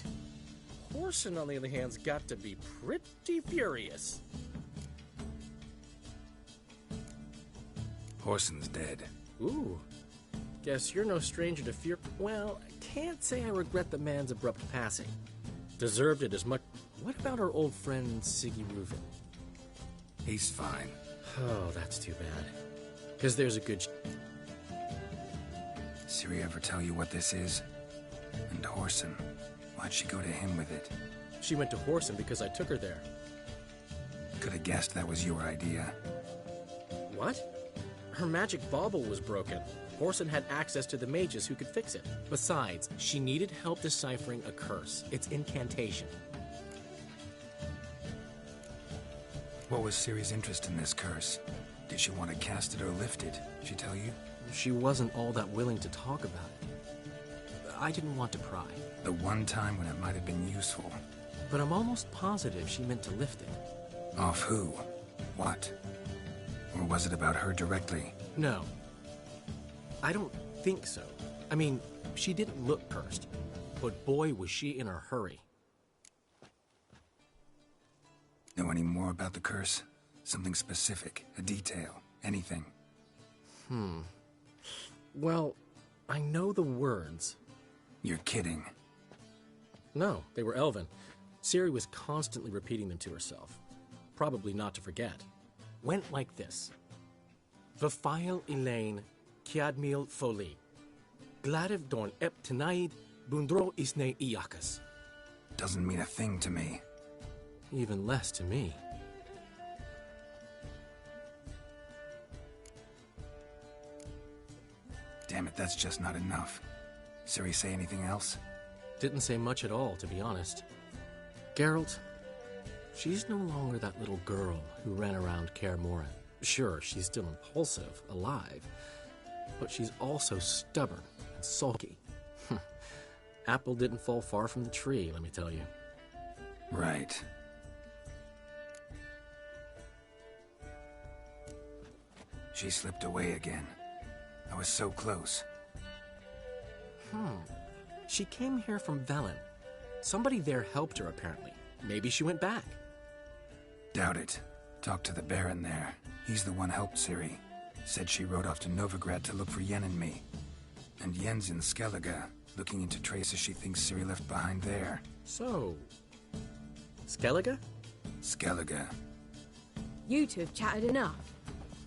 U: Whoreson, on the other hand, has got to be pretty furious.
C: Whoreson's dead.
U: Ooh. Guess you're no stranger to fear. Well, I can't say I regret the man's abrupt passing. Deserved it as much. What about our old friend Siggy Reuven?
C: He's fine.
U: Oh, that's too bad. Because there's a good...
C: Ciri ever tell you what this is? And Whoreson, why'd she go to him with it?
U: She went to Whoreson because I took her there.
C: Could have guessed that was your idea.
U: What? Her magic bauble was broken. Whoreson had access to the mages who could fix it. Besides, she needed help deciphering a curse. It's incantation.
C: What was Ciri's interest in this curse? Did she want to cast it or lift it? Did she tell you?
J: she wasn't all that willing to talk about it. I didn't want to pry.
C: The one time when it might have been useful.
J: But I'm almost positive she meant to lift it.
C: Off who? What? Or was it about her directly?
J: No. I don't think so. I mean, she didn't look cursed. But boy, was she in a hurry.
C: Know any more about the curse? Something specific, a detail, anything?
J: Well, I know the words.
C: You're kidding.
J: No, they were Elven. Ciri was constantly repeating them to herself. Probably not to forget. Went like this. Vafile Elaine, Kiadmil Foli. Gladiv Dorn Ep Tenaid, Bundro Isne Iakas.
C: Doesn't mean a thing to me.
J: Even less to me.
C: Damn it, that's just not enough. Ciri say anything else?
J: Didn't say much at all, to be honest. Geralt, she's no longer that little girl who ran around Kaer Morhen. Sure, she's still impulsive, alive, but she's also stubborn and sulky. Apple didn't fall far from the tree, let me tell you.
C: Right. She slipped away again. I was so close.
J: She came here from Velen. Somebody there helped her, apparently. Maybe she went back.
C: Doubt it. Talked to the Baron there. He's the one helped Ciri. Said she rode off to Novigrad to look for Yen and me. And Yen's in Skellige, looking into traces she thinks Ciri left behind there.
J: So... Skellige?
C: Skellige.
G: You two have chatted enough.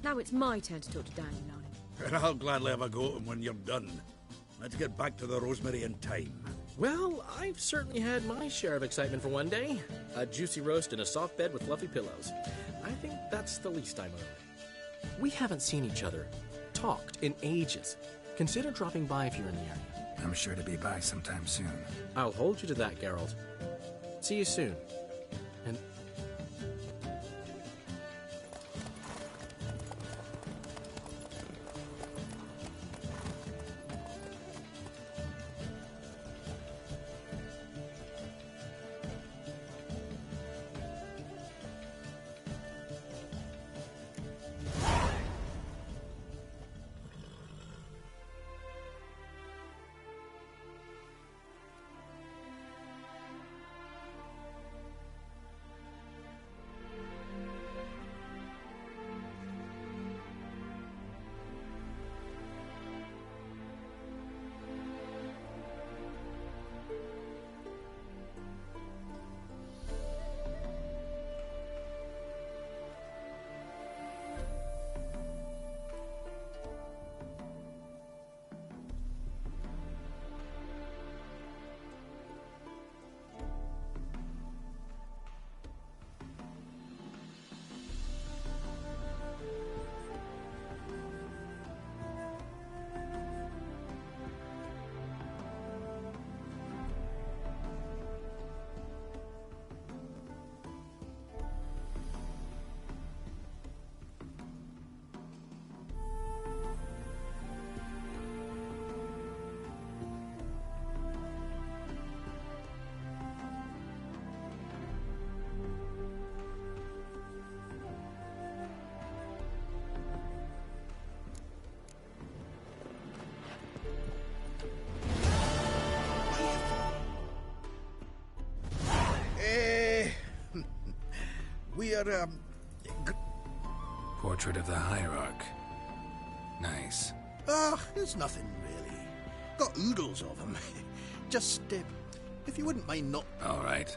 G: Now it's my turn to talk to Dandelion.
O: And I'll gladly have a go at him when you're done. Let's get back to the Rosemary in time.
J: Well, I've certainly had my share of excitement for one day. A juicy roast and a soft bed with fluffy pillows. I think that's the least I'm owed. We haven't seen each other, talked in ages. Consider dropping by if you're in the area.
C: I'm sure to be by sometime soon.
J: I'll hold you to that, Geralt. See you soon. And...
K: We are,
C: Portrait of the Hierarch. Nice.
K: There's nothing really. Got oodles of them. Just, if you wouldn't mind not...
C: All right.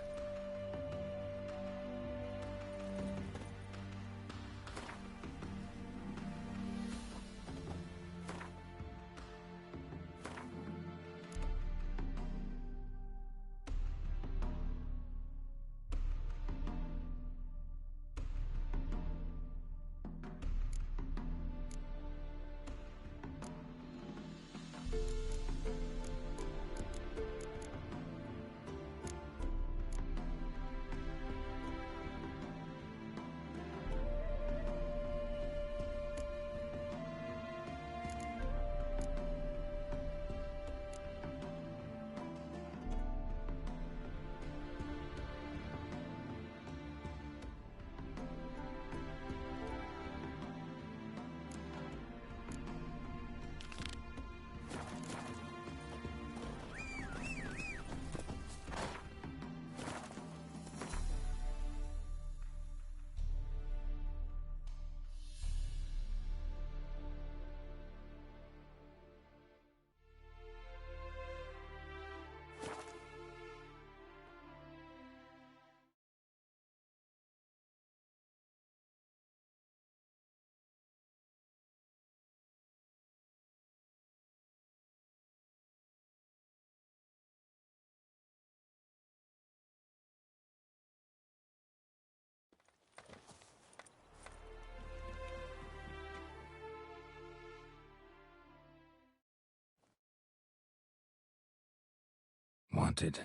C: wanted.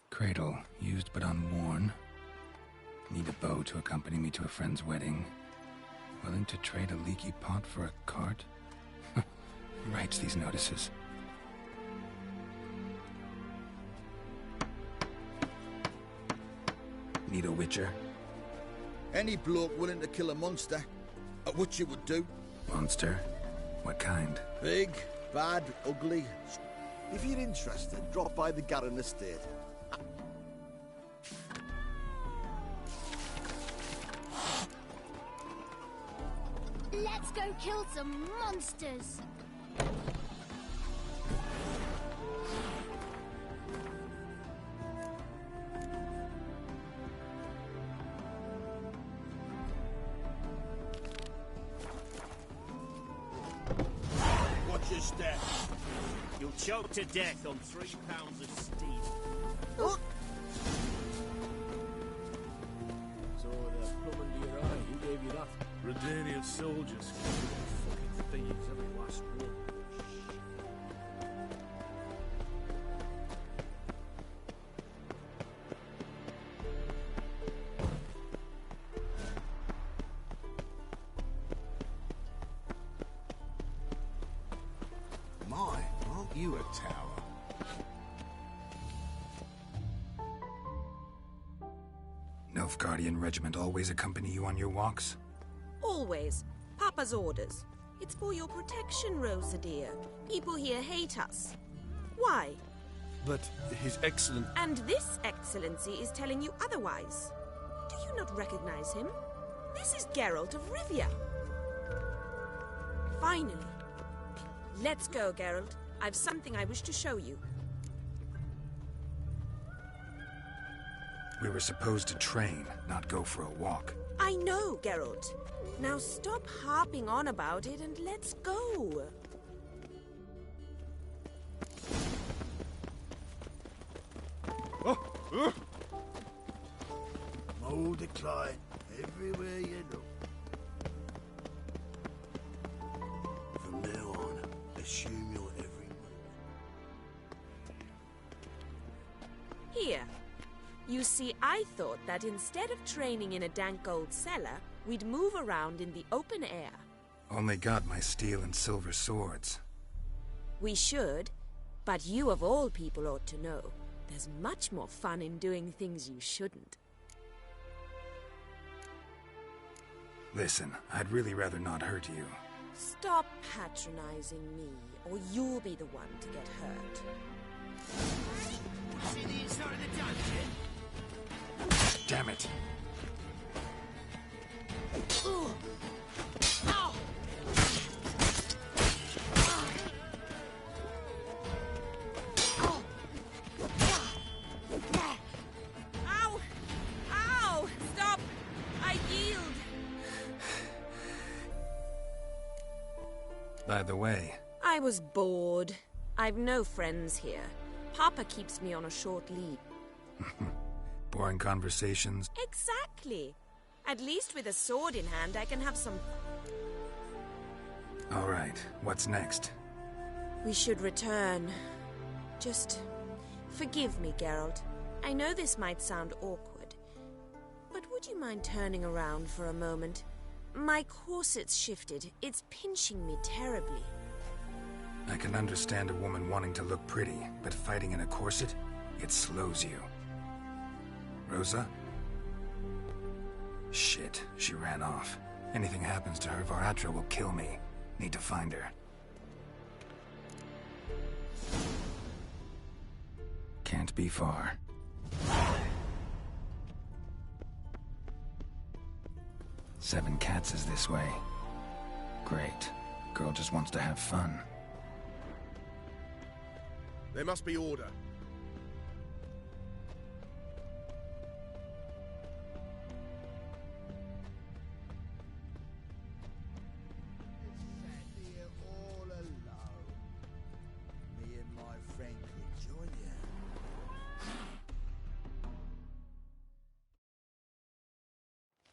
C: Cradle, used but unworn. Need a bow to accompany me to a friend's wedding. Willing to trade a leaky pot for a cart? Who writes these notices? Need a witcher?
D: Any bloke willing to kill a monster. A witcher would do.
C: Monster? What kind?
D: Big, bad, ugly. If you're interested, drop by the Garren estate.
L: Let's go kill some monsters.
M: Watch your step. You'll choke to death on 3 pounds of steel.
Q: Oh. So the plum under your eye, who gave you that?
S: Redanian soldiers. Fucking thieves, every last one.
N: My, aren't you a tower?
C: Nilfgaardian regiment always accompany you on your walks?
B: Always. Papa's orders. It's for your protection, Rosa dear. People here hate us. Why?
A: But His Excellent...
B: And this excellency is telling you otherwise. Do you not recognize him? This is Geralt of Rivia. Finally. Let's go, Geralt. I've something I wish to show you.
C: We were supposed to train, not go for a walk.
B: I know, Geralt. Now stop harping on about it and let's go.
N: Mold decline everywhere you look. From now on, assume you're every move.
B: Here. You see, I thought that instead of training in a dank old cellar, we'd move around in the open air.
C: Only got my steel and silver swords.
B: We should, but you of all people ought to know. There's much more fun in doing things you shouldn't.
C: Listen, I'd really rather not hurt you.
B: Stop patronizing me, or you'll be the one to get hurt.
M: See the inside of the dungeon?
C: Damn it!
B: Ow! Ow! Stop! I yield!
C: By the way...
B: I was bored. I've no friends here. Papa keeps me on a short lead.
C: Boring conversations?
B: Exactly. At least with a sword in hand, I can have some...
C: All right, what's next?
B: We should return. Just... forgive me, Geralt. I know this might sound awkward, but would you mind turning around for a moment? My corset's shifted. It's pinching me terribly.
C: I can understand a woman wanting to look pretty, but fighting in a corset, it slows you. Rosa? Shit, she ran off. Anything happens to her, Var-Atro will kill me. Need to find her. Can't be far. Seven Cats is this way. Great. Girl just wants to have fun.
F: There must be order.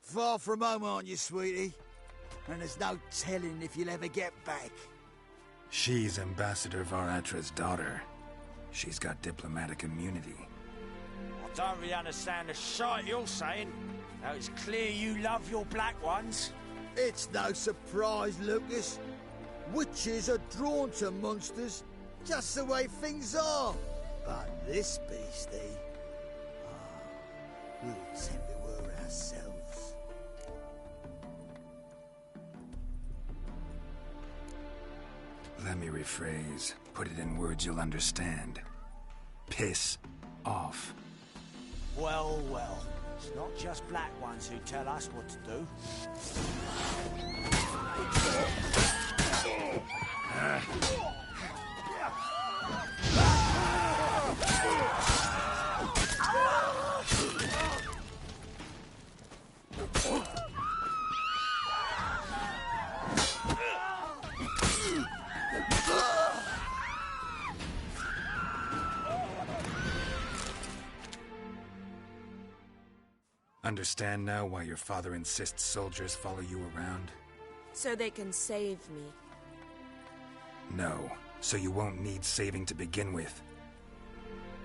D: Far from home, aren't you, sweetie? And there's no telling if you'll ever get back.
C: She's Ambassador Var-Atra's daughter. She's got diplomatic immunity.
M: I don't really understand the shite you're saying. Now it's clear you love your black ones.
D: It's no surprise, Lucas. Witches are drawn to monsters, just the way things are. But this beastie... we'll tend to her ourselves.
C: Let me rephrase. Put it in words you'll understand. Piss off.
M: Well, well. It's not just black ones who tell us what to do.
C: Understand now why your father insists soldiers follow you around?
B: So they can save me.
C: No, so you won't need saving to begin with.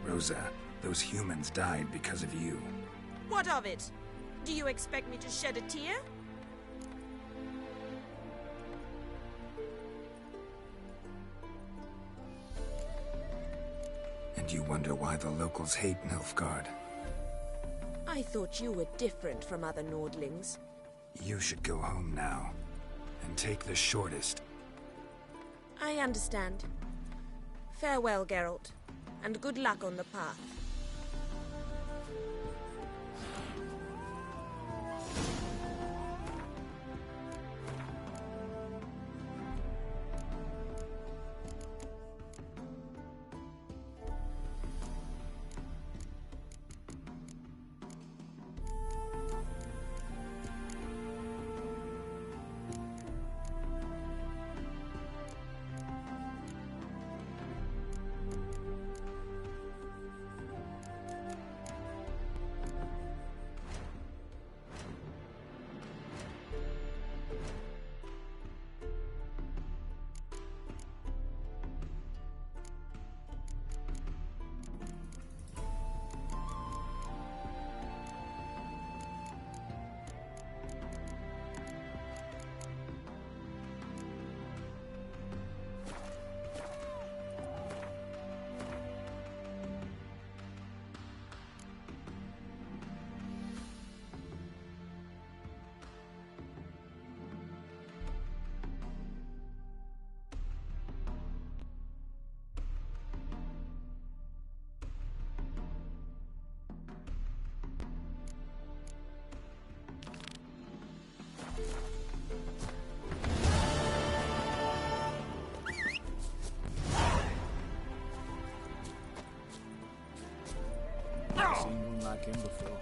C: Rosa, those humans died because of you.
B: What of it? Do you expect me to shed a tear?
C: And you wonder why the locals hate Nilfgaard.
B: I thought you were different from other Nordlings.
C: You should go home now, and take the shortest.
B: I understand. Farewell, Geralt, and good luck on the path.
F: Seen one like him before.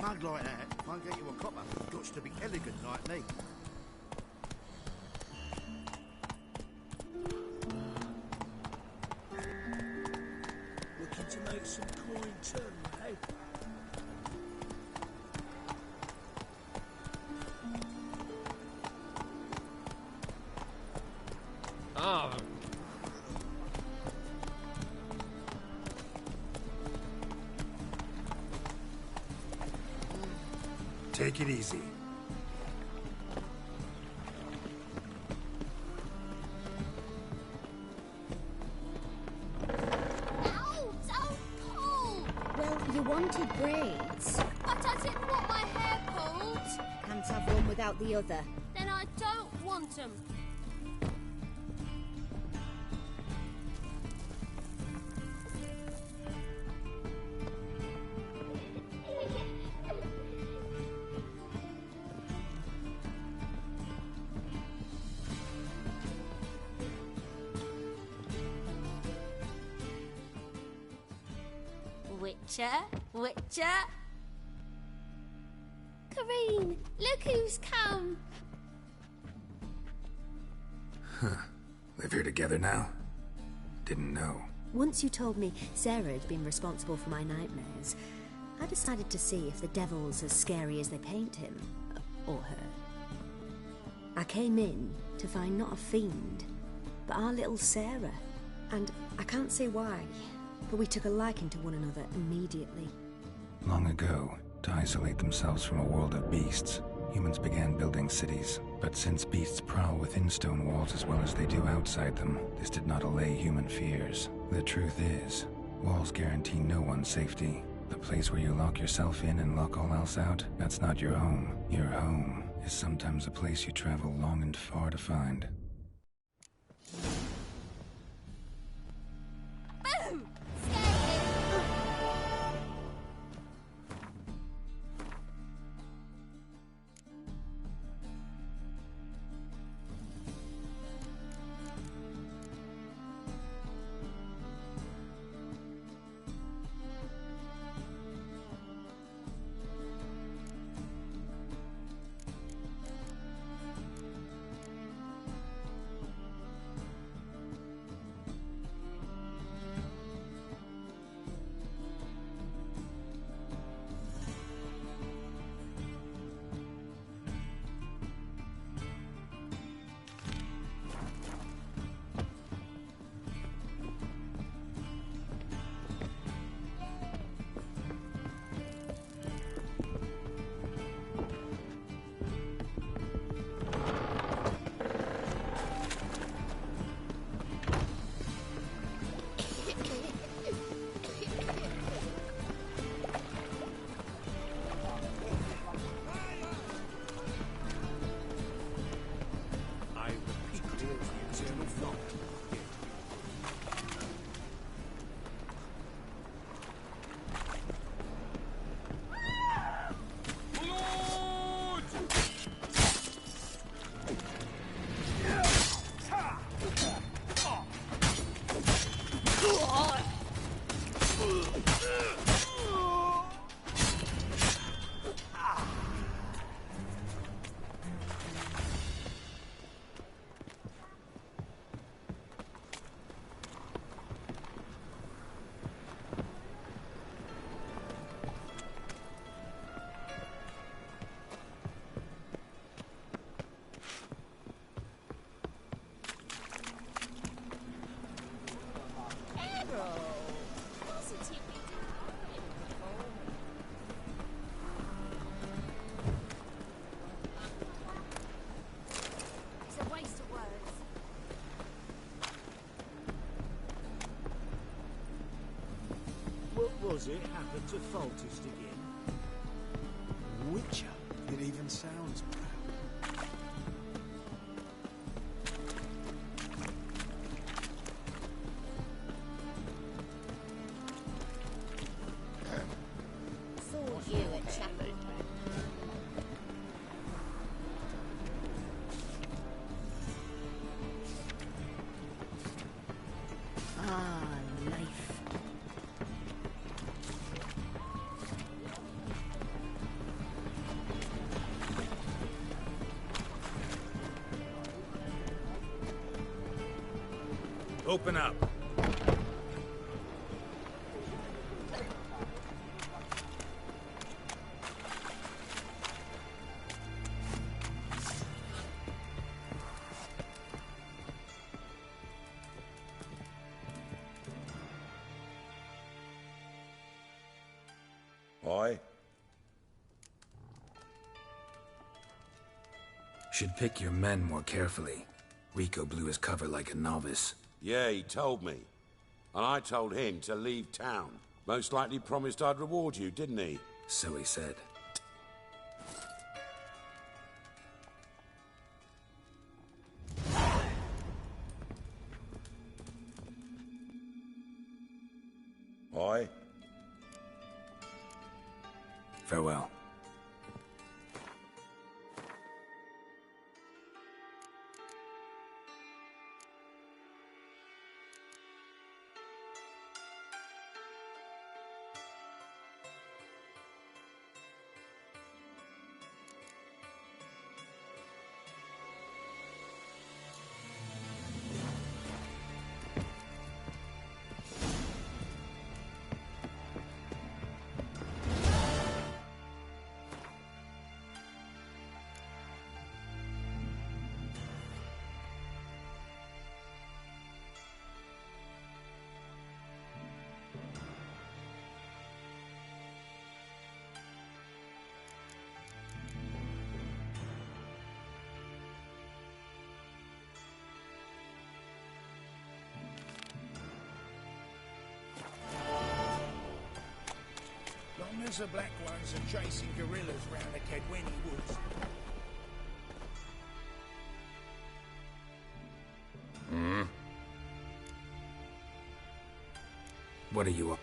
D: Mug like that won't get you a copper. You've got to be elegant like me.
F: Looking to make some coin too, eh?
J: Ah.
C: Take it easy.
L: Ow! Don't pull!
G: Well, you wanted braids.
L: But I didn't want my hair pulled.
G: Can't have one without the other.
L: Then I don't want them.
R: Witcher? Witcher? Kareen, look who's come!
C: Huh. Live here together now? Didn't know.
V: Once you told me Sarah had been responsible for my nightmares, I decided to see if the devil's as scary as they paint him. Or her. I came in to find not a fiend, but our little Sarah. And I can't say why, but we took a liking to one another immediately.
C: Long ago, to isolate themselves from a world of beasts, humans began building cities. But since beasts prowl within stone walls as well as they do outside them, this did not allay human fears. The truth is, walls guarantee no one's safety. The place where you lock yourself in and lock all else out, that's not your home. Your home is sometimes a place you travel long and far to find.
R: Boom!
Q: Was it happened to Foltest again? Witcher? It even sounds proud.
R: Saw you at chapel.
V: Ah, life.
N: Open up.
O: Aye?
C: Should pick your men more carefully. Rico blew his cover like a novice.
W: Yeah, he told me. And I told him to leave town. Most likely promised I'd reward you, didn't he?
C: So he said.
O: Aye?
C: Farewell.
N: Millions of black ones are chasing gorillas round the Kedweni woods.
C: Hmm? What are you up?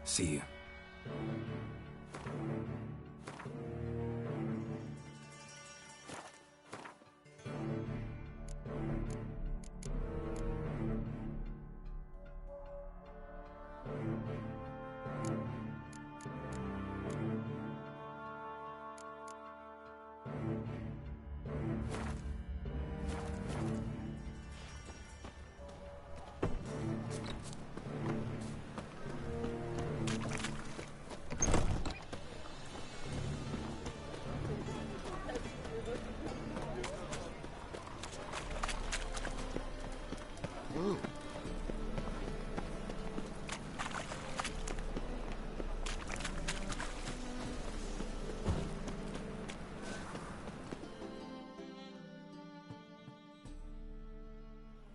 C: See you.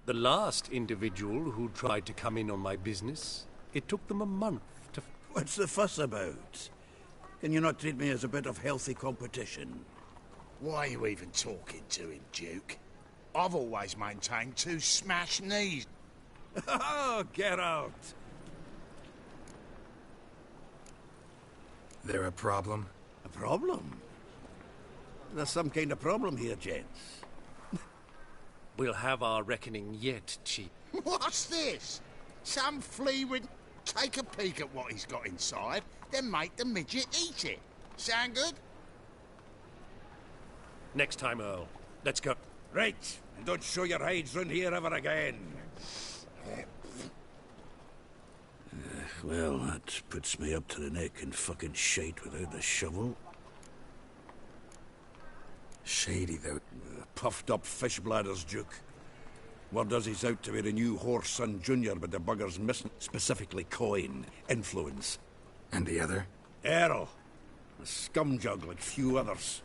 A: The last individual who tried to come in on my business, it took them a month to...
O: What's the fuss about? Can you not treat me as a bit of healthy competition?
N: Why are you even talking to him, Duke? I've always maintained 2 smashed knees.
O: Oh, get out!
C: There a problem?
O: A problem? There's some kind of problem here, gents.
A: We'll have our reckoning yet, Chief.
N: What's this? Some flea would take a peek at what he's got inside, then make the midget eat it. Sound good?
A: Next time, Earl. Let's go.
O: Right, and don't show your hides round here ever again. Well, that puts me up to the neck in fucking shite without the shovel.
C: Shady, though.
O: Puffed up fish bladders, Duke. Word does he's out to be the new Whoreson Jr., but the bugger's missing. Specifically coin, influence.
C: And the other?
O: Earl. A scumjug like few others.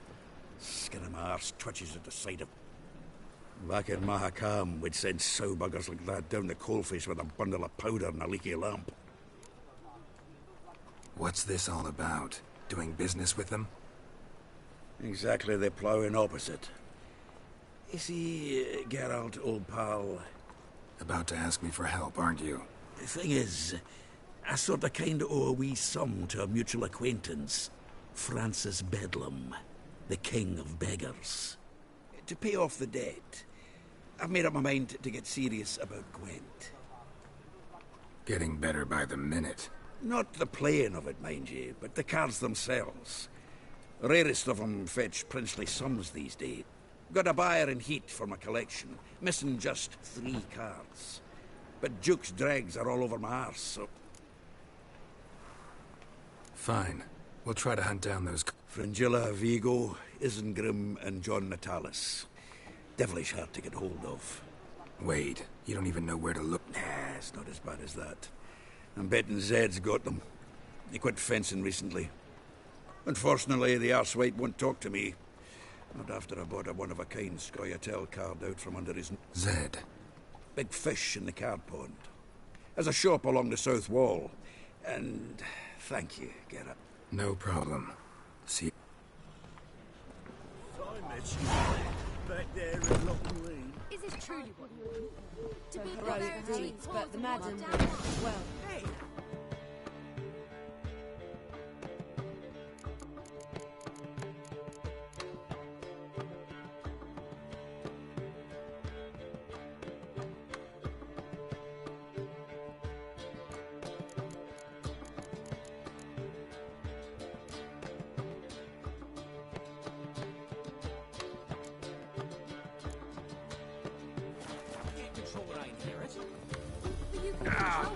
O: Skin of my arse twitches at the sight of... Back in Mahakam, we'd send sow buggers like that down the coalface with a bundle of powder and a leaky lamp.
C: What's this all about? Doing business with them?
O: Exactly the ploughing opposite. You see, Geralt, old pal...
C: About to ask me for help, aren't you?
O: The thing is, I sort of kinda owe a wee sum to a mutual acquaintance. Francis Bedlam, the king of beggars. To pay off the debt, I've made up my mind to get serious about Gwent.
C: Getting better by the minute.
O: Not the playing of it, mind you, but the cards themselves. Rarest of them fetch princely sums these days. Got a buyer in heat for my collection, missing just 3 cards. But Duke's dregs are all over my arse, so...
C: Fine. We'll try to hunt down those...
O: Fringilla, Vigo, Isengrim, and John Natalis. Devilish hard to get hold of.
C: Wait, you don't even know where to look?
O: Nah, it's not as bad as that. I'm betting Zed's got them. He quit fencing recently. Unfortunately, the arsewite won't talk to me. Not after I bought a one-of-a-kind Scoia'tael card out from under his...
C: Zed.
O: Big fish in the card pond. Has a shop along the south wall. And... thank you, Geralt.
C: No problem. See...
M: Back there at Loch Lane.
L: Is this truly what you want? To be
G: heroic deeds, but the madam... Well...
M: Hey!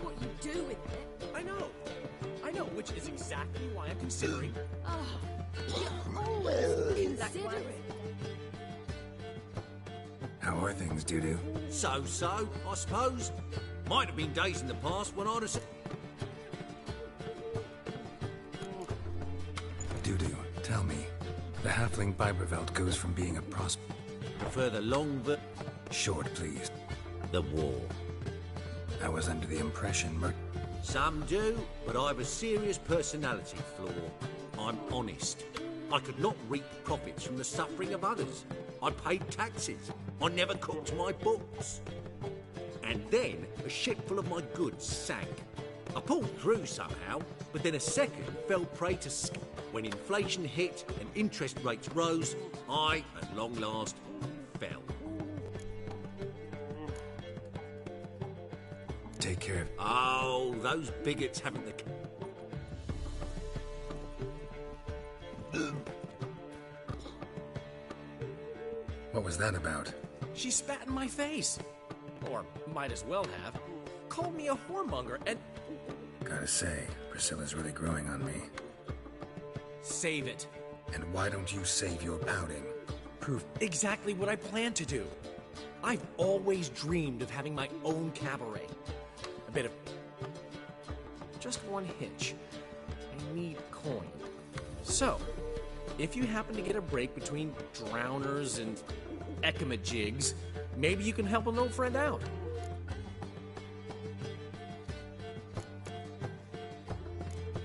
G: What you do with it?
U: I know, which is exactly why I'm considering.
G: Oh, you're always considerate.
C: How are things, Dudu?
M: So, I suppose.
A: Might have been days in the past when I'd have said...
C: Dudu, tell me, the halfling Biberveld goes from being a
A: Prefer the long
C: Short, please.
A: The war.
C: I was under the impression
A: Some do, but I have a serious personality flaw. I'm honest. I could not reap profits from the suffering of others. I paid taxes. I never cooked my books. And then a ship full of my goods sank. I pulled through somehow, but then a second fell prey to when inflation hit and interest rates rose, I, at long last, fell.
C: Take care of...
A: Oh, those bigots haven't the...
C: What was that about?
J: She spat in my face. Or might as well have. Called me a whoremonger and...
C: Gotta say, Priscilla's really growing on me.
J: Save it.
C: And why don't you save your pouting? Prove...
J: Exactly what I plan to do. I've always dreamed of having my own cabaret. A bit of... Just one hitch. I need coin. So, if you happen to get a break between drowners and ekamajigs, maybe you can help an old friend out.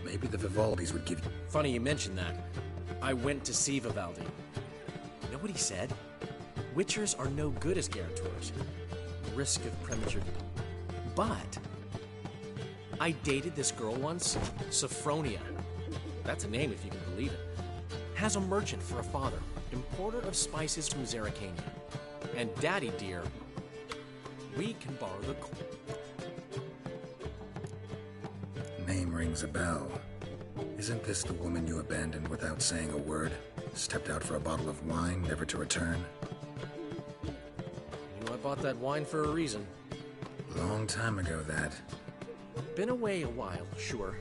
C: Maybe the Vivaldis would give you...
J: Funny you mention that. I went to see Vivaldi. You know what he said? Witchers are no good as guarantors. Risk of premature... But... I dated this girl once, Sophronia. That's a name if you can believe it. Has a merchant for a father, importer of spices from Zerrikania. And Daddy dear, we can borrow the...
C: Name rings a bell. Isn't this the woman you abandoned without saying a word? Stepped out for a bottle of wine, never to return?
J: You know I bought that wine for a reason.
C: Long time ago, that.
J: Been away a while, sure.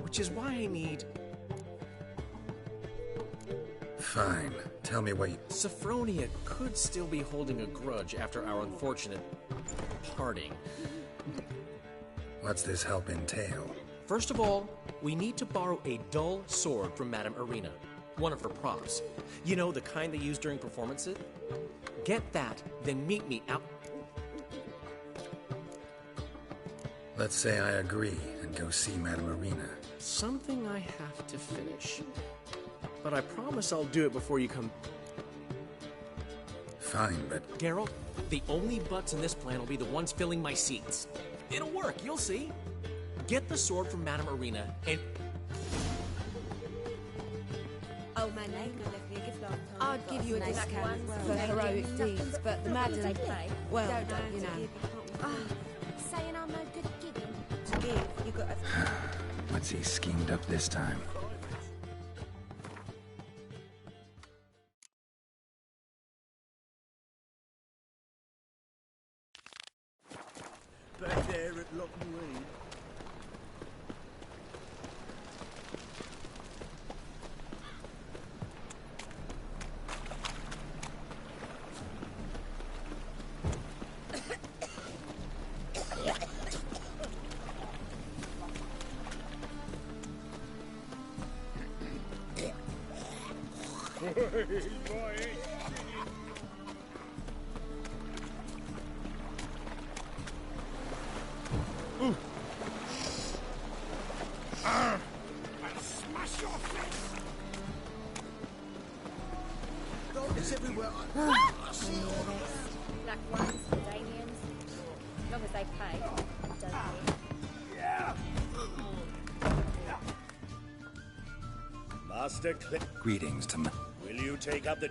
J: Which is why I need...
C: Fine. Tell me what you...
J: Sophronia could still be holding a grudge after our unfortunate parting.
C: What's this help entail?
J: First of all, we need to borrow a dull sword from Madame Irina. One of her props. You know, the kind they use during performances? Get that, then meet me out...
C: Let's say I agree and go see Madame Irina.
J: Something I have to finish. But I promise I'll do it before you come...
C: Fine, but...
J: Geralt, the only butts in this plan will be the ones filling my seats. It'll work, you'll see. Get the sword from Madame Irina and...
G: Oh, man, I'd give you a discount for heroic deeds, but the madam... Well, you know...
R: Saying I'm no good at giving.
G: To give, you got to...
C: What's he schemed up this time?
F: Back there at Lochmarine.
P: Smash your face!
D: Doctors everywhere.
L: I see all this. Black ones, Danians. As long as they pay, don't they?
P: Yeah!
F: Master Cliff.
C: Greetings to
F: Will you take up the...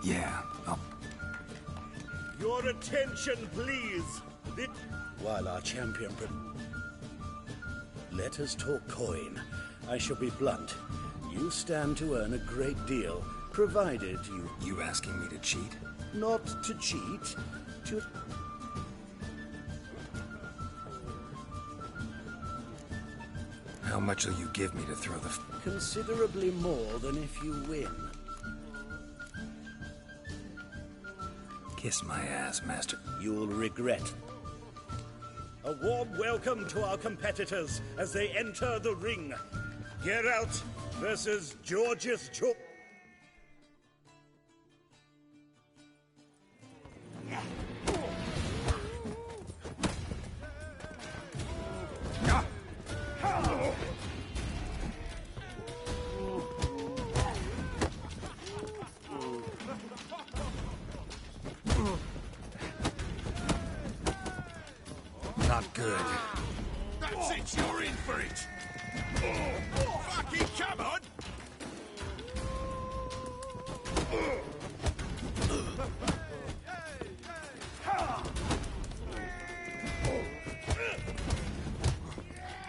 C: Yeah,
F: Your attention, please! While our champion... Let us talk coin. I shall be blunt. You stand to earn a great deal, provided you...
C: You asking me to cheat?
F: Not to cheat, to...
C: How much will you give me to throw the...
F: Considerably more than if you win.
C: Kiss my ass, Master.
F: You'll regret. A warm welcome to our competitors as they enter the ring. Geralt versus Georgius Chook.
C: Not good.
P: That's it, you're in for it! Oh, fucking come on!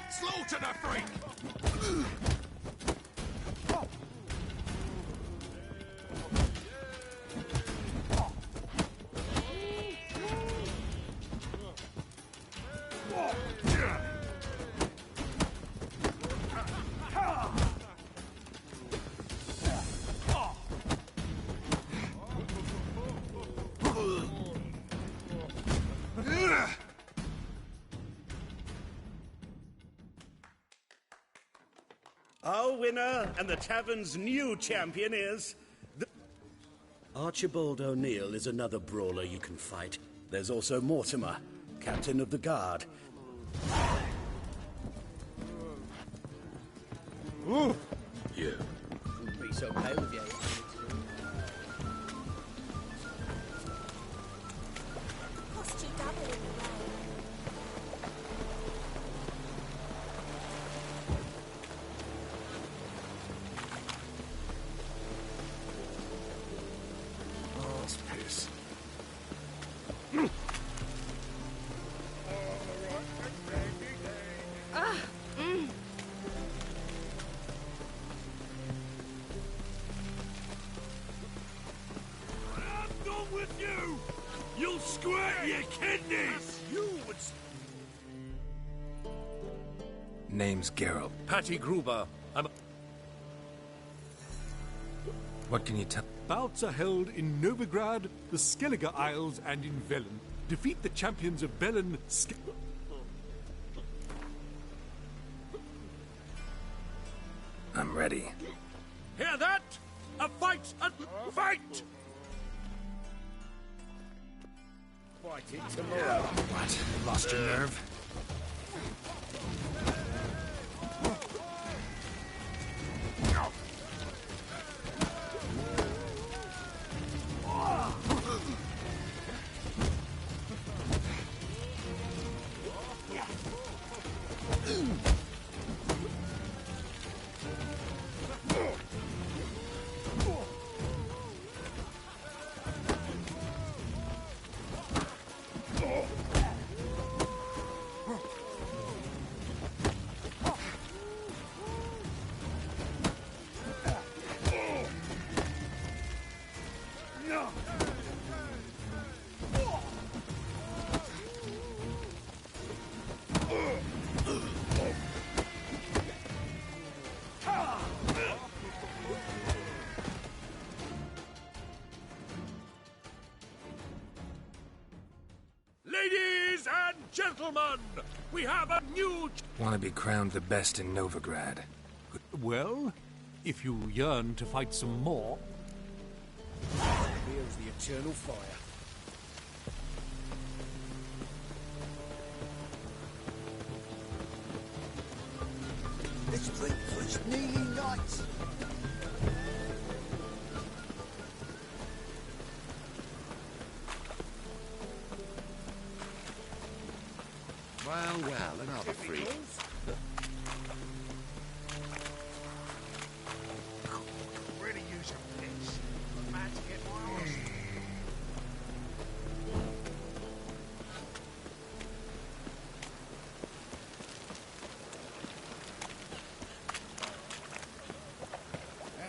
P: Slaughter the freak!
F: Our winner and the tavern's new champion is... Archibald O'Neill is another brawler you can fight. There's also Mortimer, captain of the guard.
P: Ooh.
F: You.
H: Wouldn't be so pale with you.
R: Cost you double in the rain.
C: Arse piss.
P: I'm done with you! You'll squirt your kidneys! You would...
C: Name's Geralt.
S: Patty Gruber.
C: What can you tell?
I: Bouts are held in Novigrad, the Skellige Isles, and in Velen. Defeat the champions of Velen,
C: I'm ready.
S: Hear that? A fight! A fight!
P: Fight it tomorrow.
C: What? Lost your nerve?
S: Ladies and gentlemen, we have a new...
C: Want to be crowned the best in Novigrad.
I: Well, if you yearn to fight some more...
H: Here's the eternal fire.
D: Let's drink for its nearly night.
P: Well, well, another freak.
N: Really use a piss. Man to get my arse.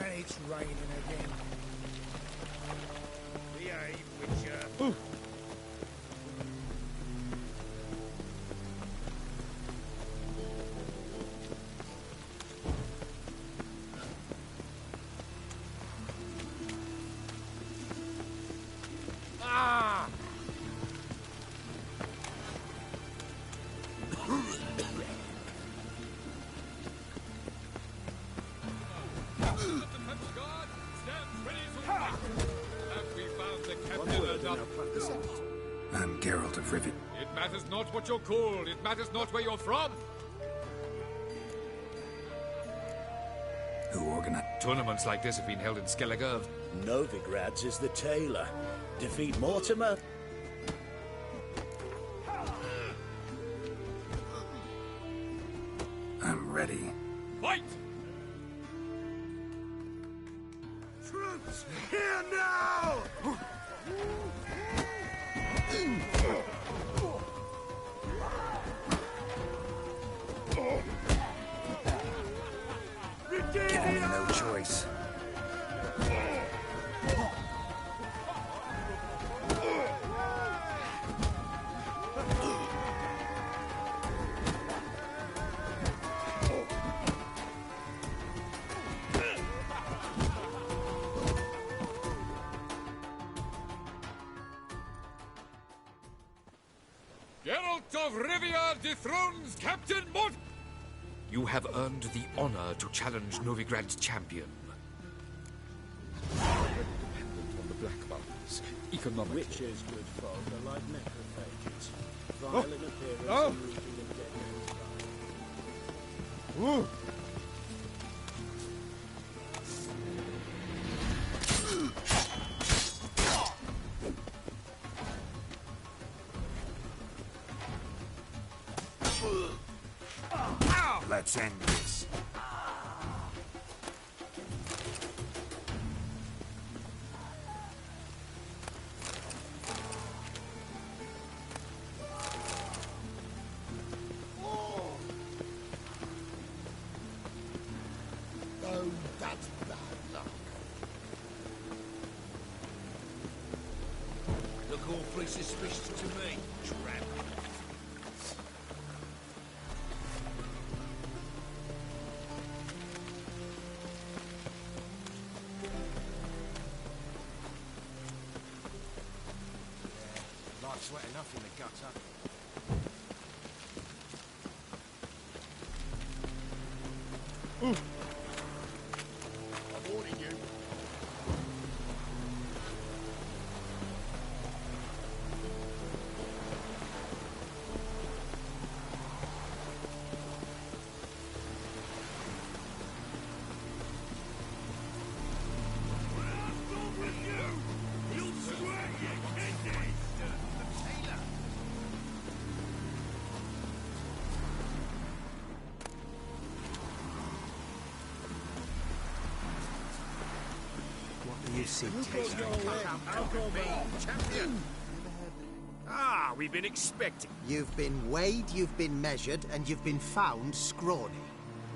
H: And it's raining again.
N: Behave, Witcher.
C: I'm Geralt of Rivia.
E: It matters not what you're called. It matters not where you're from.
C: Who organized?
E: Tournaments like this have been held in Skellige.
F: Novigrad's is the tailor. Defeat Mortimer.
C: I'm ready.
E: Fight!
N: Troops, here now!
C: Giving me no choice.
E: Geralt of Rivia dethrones Captain Mort. You have earned the honor to challenge Novigrad's champion. Dependent on the Black Mountains, economically.
M: Witches, good folk, are like necrophages. Vile in appearance and rooting in dead men's bones.
C: Let's end this.
N: Oh, that's bad luck.
A: Look awfully suspicious to me, tramp. Life's wet enough in the gutter.
N: I'm warning you.
A: You see,
K: champion. Ah, we've been expecting.
Q: You've been weighed, you've been measured, and you've been found scrawny.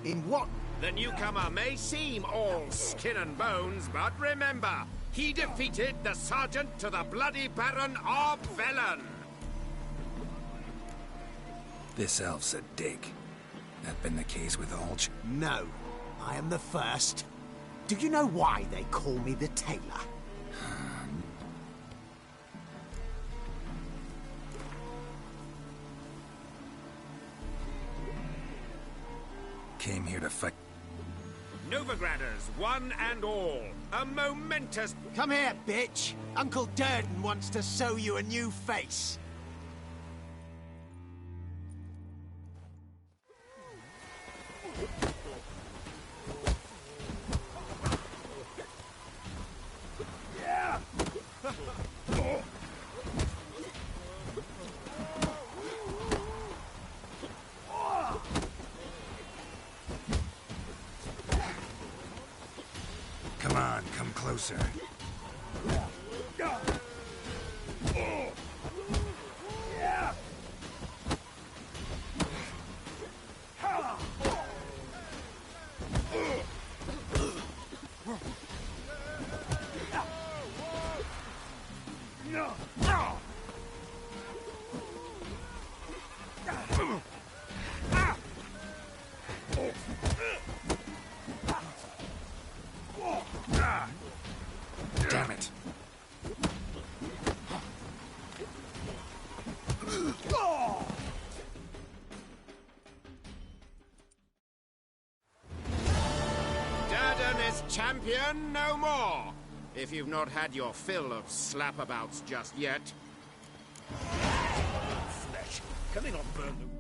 Q: In what?
K: The newcomer may seem all skin and bones, but remember, he defeated the sergeant to the bloody Baron of Velen.
C: This elf's a dick. That been the case with all
Q: No, I am the first. Do you know why they call me the Tailor?
C: Came here to fight.
K: Novigraders, one and all. A momentous...
Q: Come here, bitch! Uncle Durden wants to sew you a new face.
C: Come on, come closer. Damn it.
K: Durden is champion no more. If you've not had your fill of slapabouts just yet.
F: Flesh. Can they not burn them?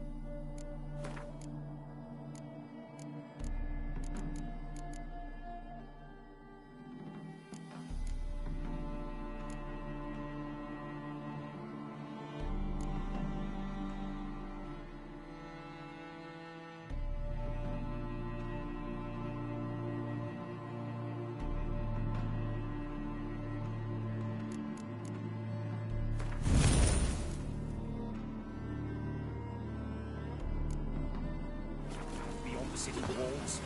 M: City walls.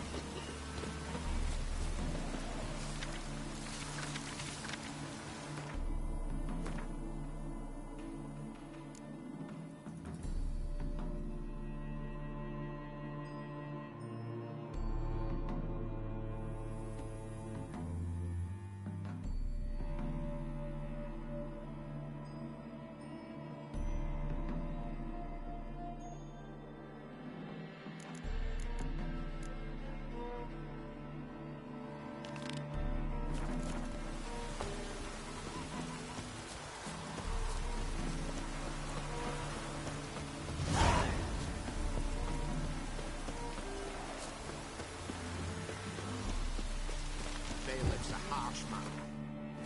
K: Bailiff's a harsh man.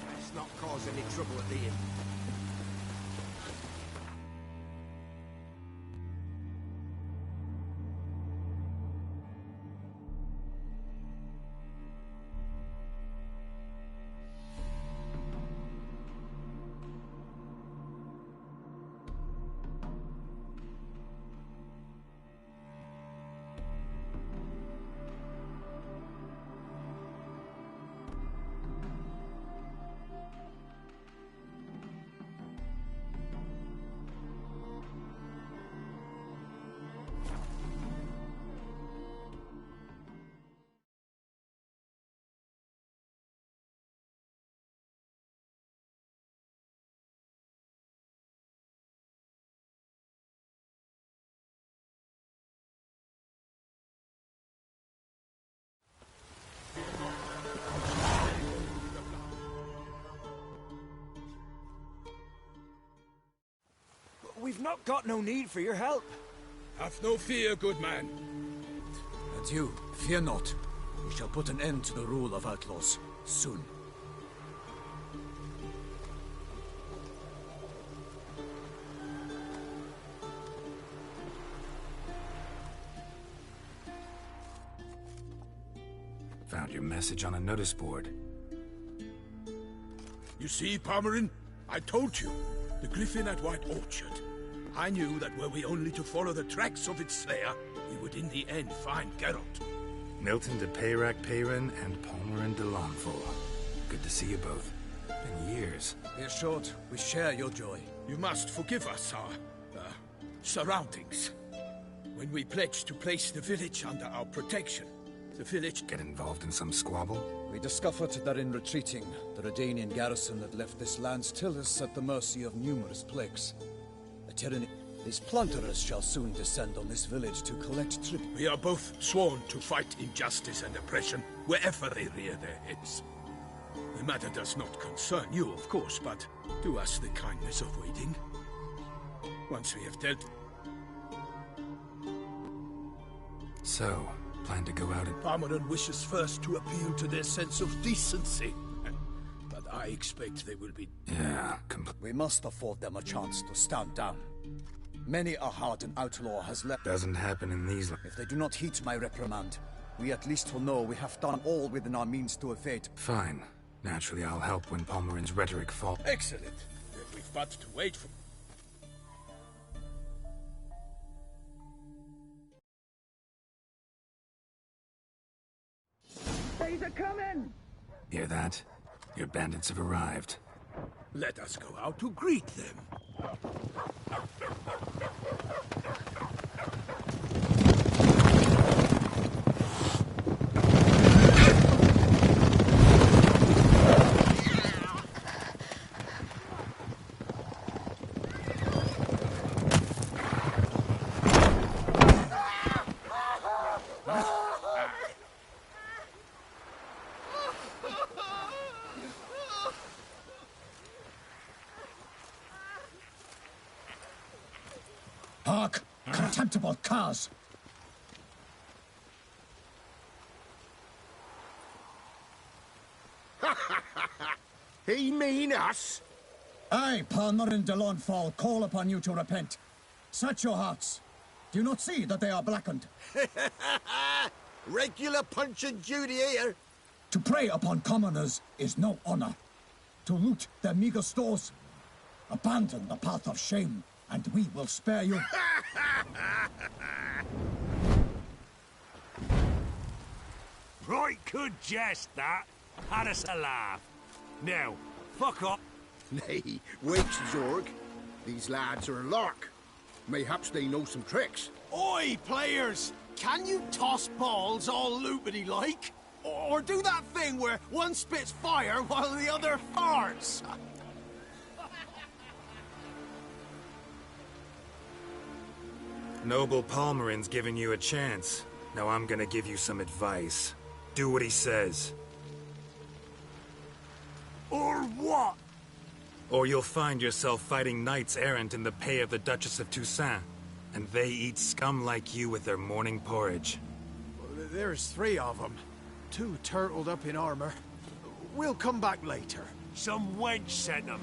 K: Let's not cause any trouble at the inn.
M: We've not got no need for your help.
F: Have no fear, good man.
B: And you, fear not. We shall put an end to the rule of outlaws, soon.
C: Found your message on a notice board.
F: You see, Palmerin? I told you. The griffin at White Orchard. I knew that were we only to follow the tracks of its slayer, we would in the end find Geralt.
C: Milton de Peyrac Peyrin and Palmerin de Longfall. Good to see you both. Been years.
B: Be assured, we share your joy.
F: You must forgive us our surroundings. When we pledged to place the village under our protection, the village...
C: Get involved in some squabble?
B: We discovered that in retreating, the Redanian garrison had left this land still is at the mercy of numerous plagues. A tyranny... These plunderers shall soon descend on this village to collect tribute.
F: We are both sworn to fight injustice and oppression wherever they rear their heads. The matter does not concern you, of course, but do us the kindness of waiting. Once we have dealt...
C: So, plan to go out and...
F: Palmerin wishes first to appeal to their sense of decency. But I expect they will be...
C: Yeah,
B: we must afford them a chance to stand down. Many a hardened outlaw has left...
C: Doesn't happen in these...
B: If they do not heed my reprimand, we at least will know we have done all within our means to evade.
C: Fine. Naturally, I'll help when Palmerin's rhetoric falls.
F: Excellent. Then we've but to wait for...
T: They's a coming!
C: Hear that? Your bandits have arrived.
F: Let us go out to greet them.
T: Hark, contemptible curs!
N: He mean us?
T: I, Palmerin de Lawnfall, call upon you to repent. Search your hearts. Do you not see that they are blackened?
D: Regular Punch and Judy here.
T: To prey upon commoners is no honor. To loot their meager stores, abandon the path of shame, and we will spare you.
V: Right good jest, that. Had us a laugh. Now, fuck up.
N: Nay, wait, Zorg. These lads are a lark. Mayhaps they know some tricks.
Q: Oi, players! Can you toss balls all loopity-like? Or do that thing where one spits fire while the other farts?
C: Noble Palmerin's giving you a chance. Now I'm gonna give you some advice. Do what he says.
V: Or what?
C: Or you'll find yourself fighting knights errant in the pay of the Duchess of Toussaint. And they eat scum like you with their morning porridge.
Q: There's 3 of them. 2 turtled up in armor. We'll come back later.
V: Some wench sent them.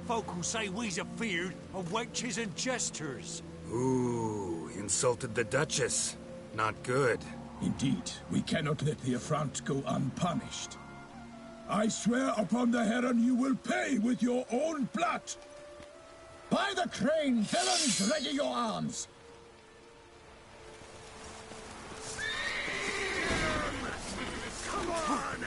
V: Folk who say we's afeard of wenches and jesters.
C: Ooh, insulted the Duchess. Not good.
T: Indeed, we cannot let the affront go unpunished. I swear upon the Heron you will pay with your own blood! By the crane, villains, ready your arms!
N: Come on!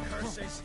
Q: Curses!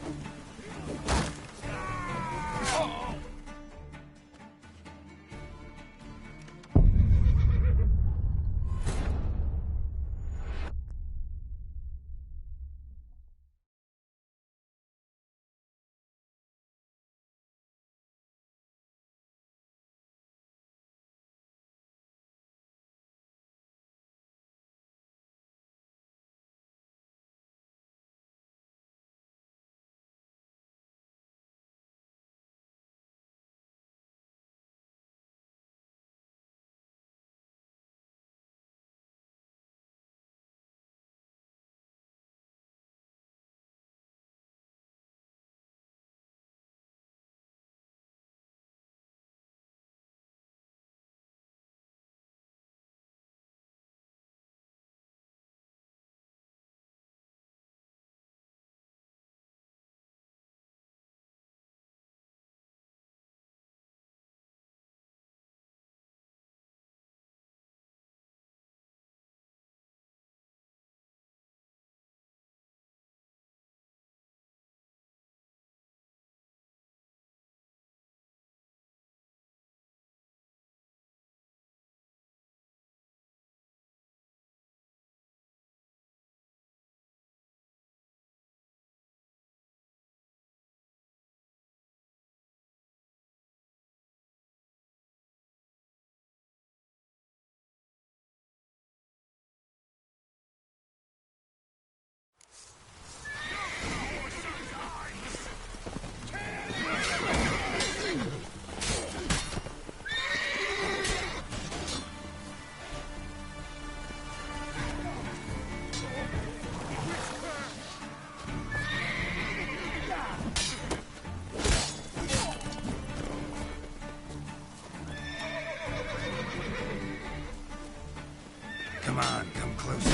C: Come on, come closer.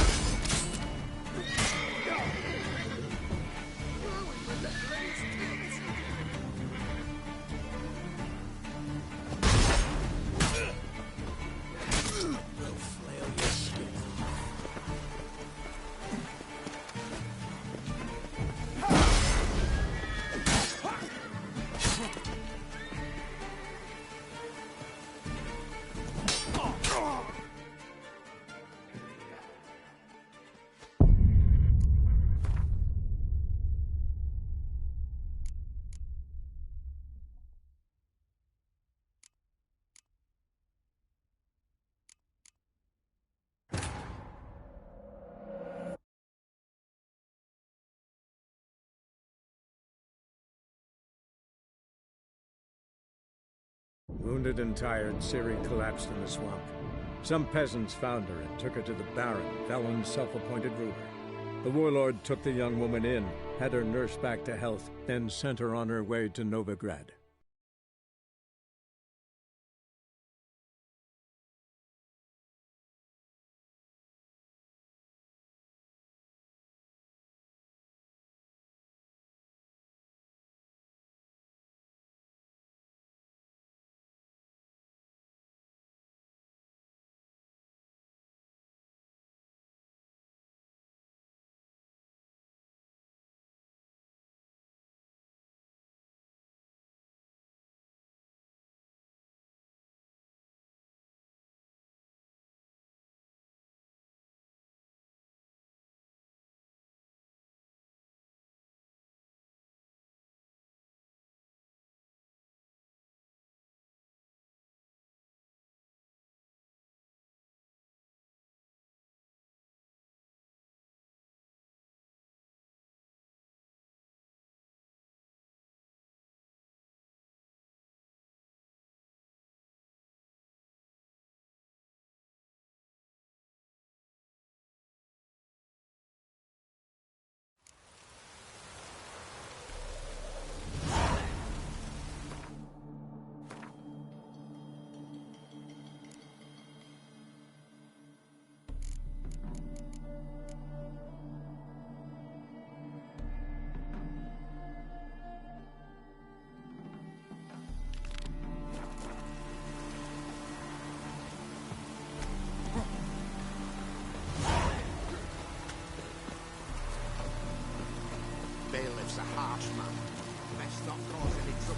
O: Wounded and tired, Ciri collapsed in the swamp. Some peasants found her and took her to the Baron, Velen's self-appointed ruler. The warlord took the young woman in, had her nursed back to health, then sent her on her way to Novigrad.
K: Bailiff's a harsh man. Best not cause any trouble.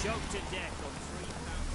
M: Choked to death on 3 pounds.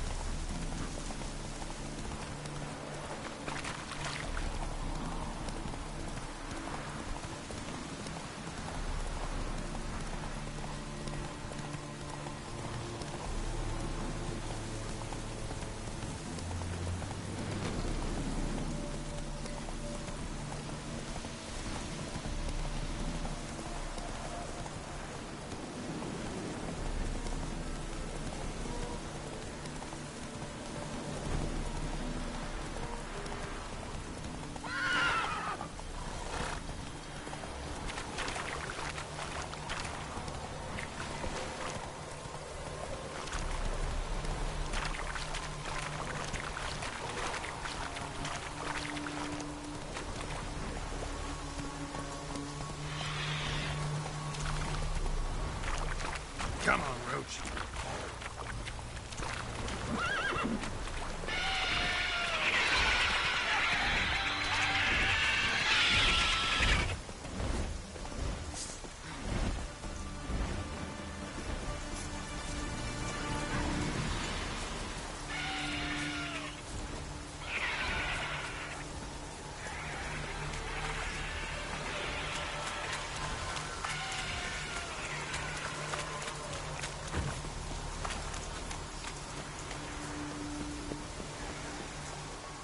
N: Come on, Roach.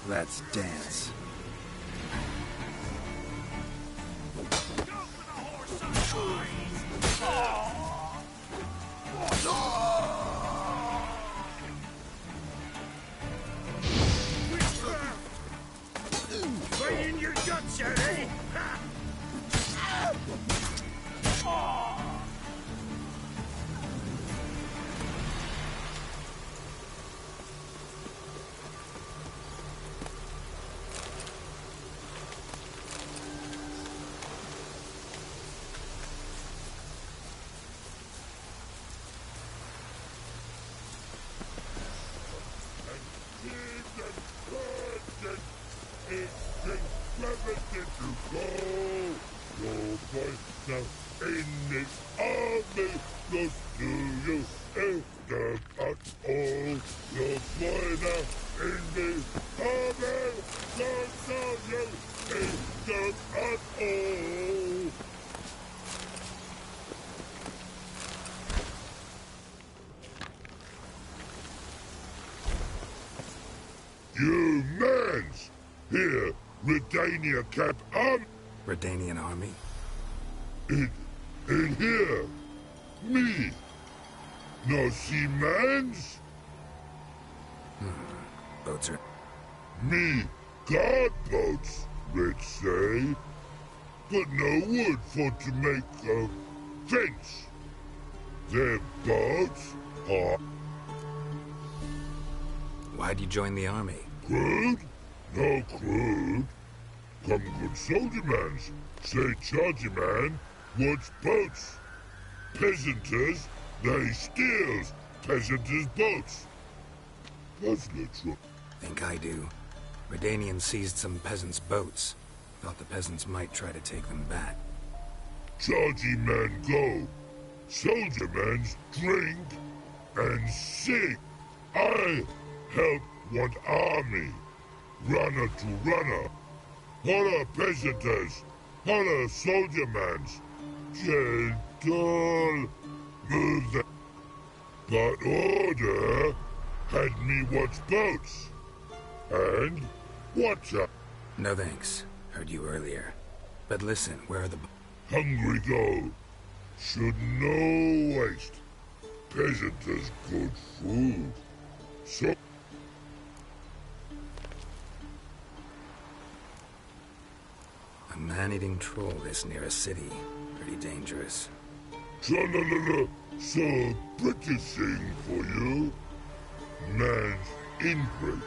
C: Let's dance.
V: Right in your guts, eh?
N: You mans! Here, Redania Cap
C: Redanian army?
N: In here! Me! No see mans?
C: Boats are...
N: Me guard boats, let's say. But no wood for to make a fence. Their boats are...
C: Why'd you join the army?
N: Crude? No crude. Come good soldier mans. Say chargy man wants boats. Peasanters, they steals peasanters' boats. That's literal.
C: Think I do. Redanians seized some peasants' boats. Thought the peasants might try to take them back.
N: Chargy man go. Soldier mans drink and sing. I help one army. Runner to runner. Holla peasanters. Holla soldier mans. Gentle. Move the... But order had me watch boats. And watch up.
C: No thanks. Heard you earlier. But listen, where are the...
N: Hungry go. Should no waste. Peasanters good food. So...
C: A man-eating troll this near a city. Pretty dangerous.
N: Tra-la-la-la. So British thing for you. Man's inbred.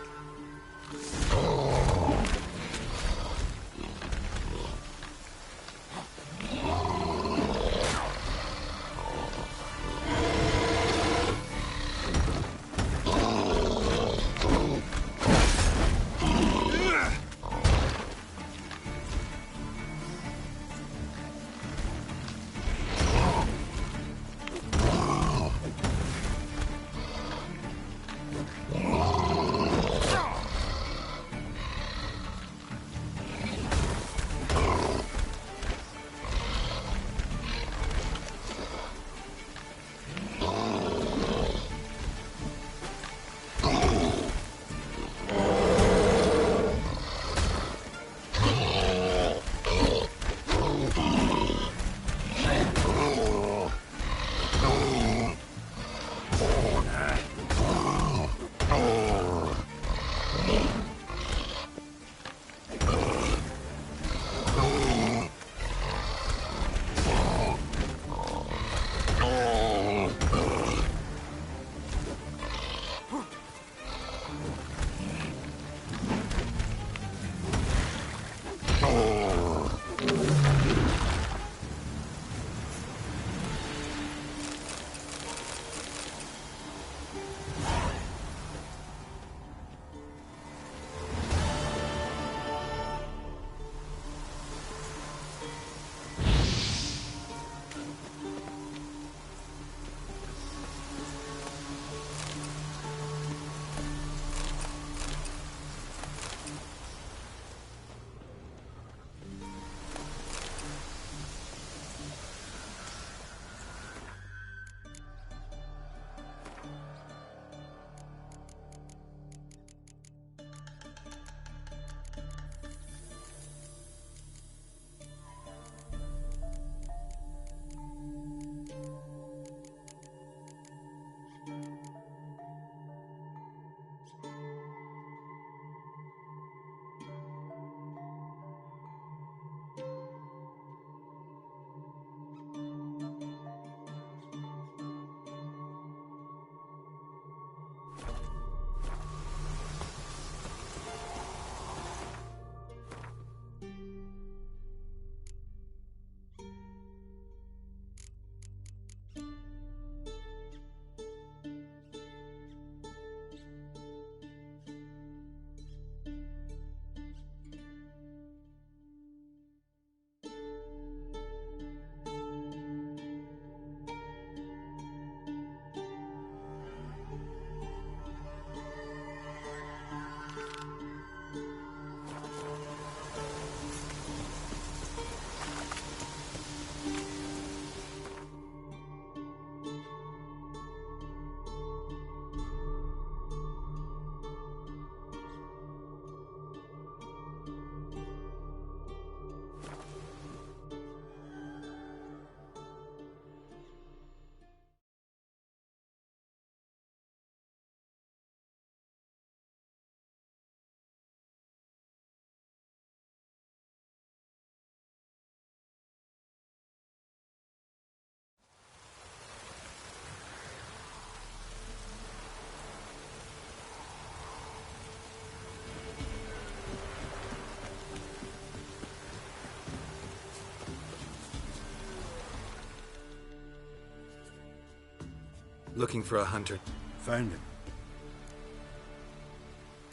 C: Looking for a hunter.
N: Found him.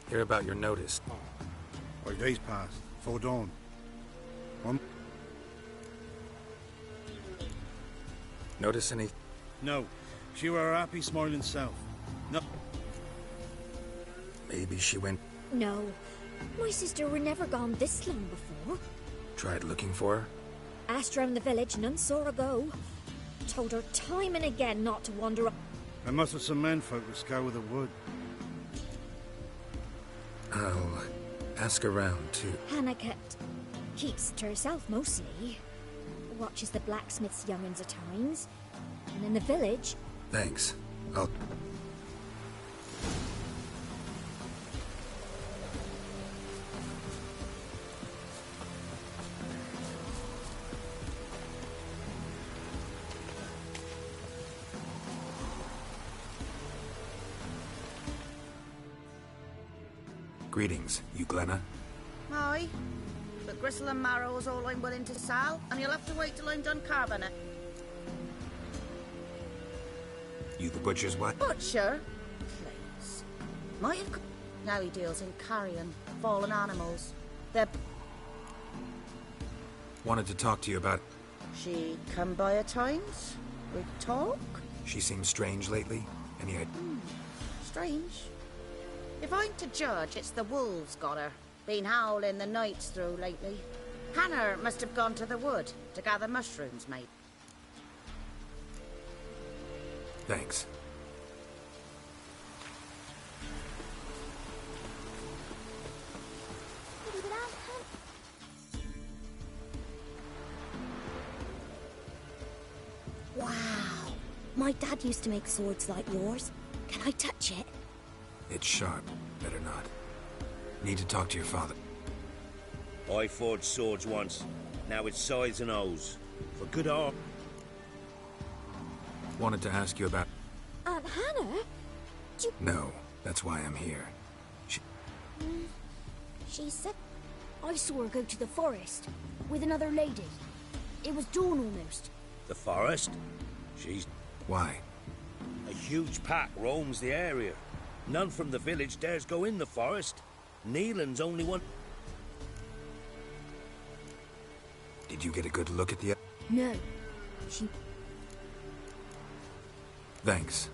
C: Hear about your notice.
N: 5 days passed. 4 dawn. One.
C: Notice any?
N: No. She were a happy, smiling self. No.
C: Maybe she went.
L: No. My sister were never gone this long before.
C: Tried looking for her?
L: Asked round the village, none saw her go. Told her time and again not to wander up.
N: I must have some menfolk who scour the wood.
C: I'll ask around, too.
L: Hannah keeps to herself mostly. Watches the blacksmith's young'uns at times. And in the village...
C: Thanks. I'll... Greetings, you Glenna.
J: Aye, but gristle and marrow is all I'm willing to sell, and you'll have to wait till I'm done carving it.
C: You the butcher's what?
J: Butcher? Please. Might have... Now he deals in carrion, fallen animals. They're...
C: Wanted to talk to you about...
J: She come by at times? We talk?
C: She seems strange lately. Any idea?
J: Strange. If I'm to judge, it's the wolves got her. Been howling the nights through lately. Hannah must have gone to the wood to gather mushrooms, mate.
C: Thanks.
U: Wow. My dad used to make swords like yours. Can I touch it?
C: It's sharp. Better not. Need to talk to your father.
W: I forged swords once. Now it's size and O's. For good art.
C: Wanted to ask you about...
L: Aunt Hannah?
C: No, that's why I'm here.
U: She said... I saw her go to the forest with another lady. It was dawn almost.
W: The forest? She's...
C: Why?
W: A huge pack roams the area. None from the village dares go in the forest. Neelan's only one...
C: Did you get a good look at the...
U: No. She...
C: Thanks.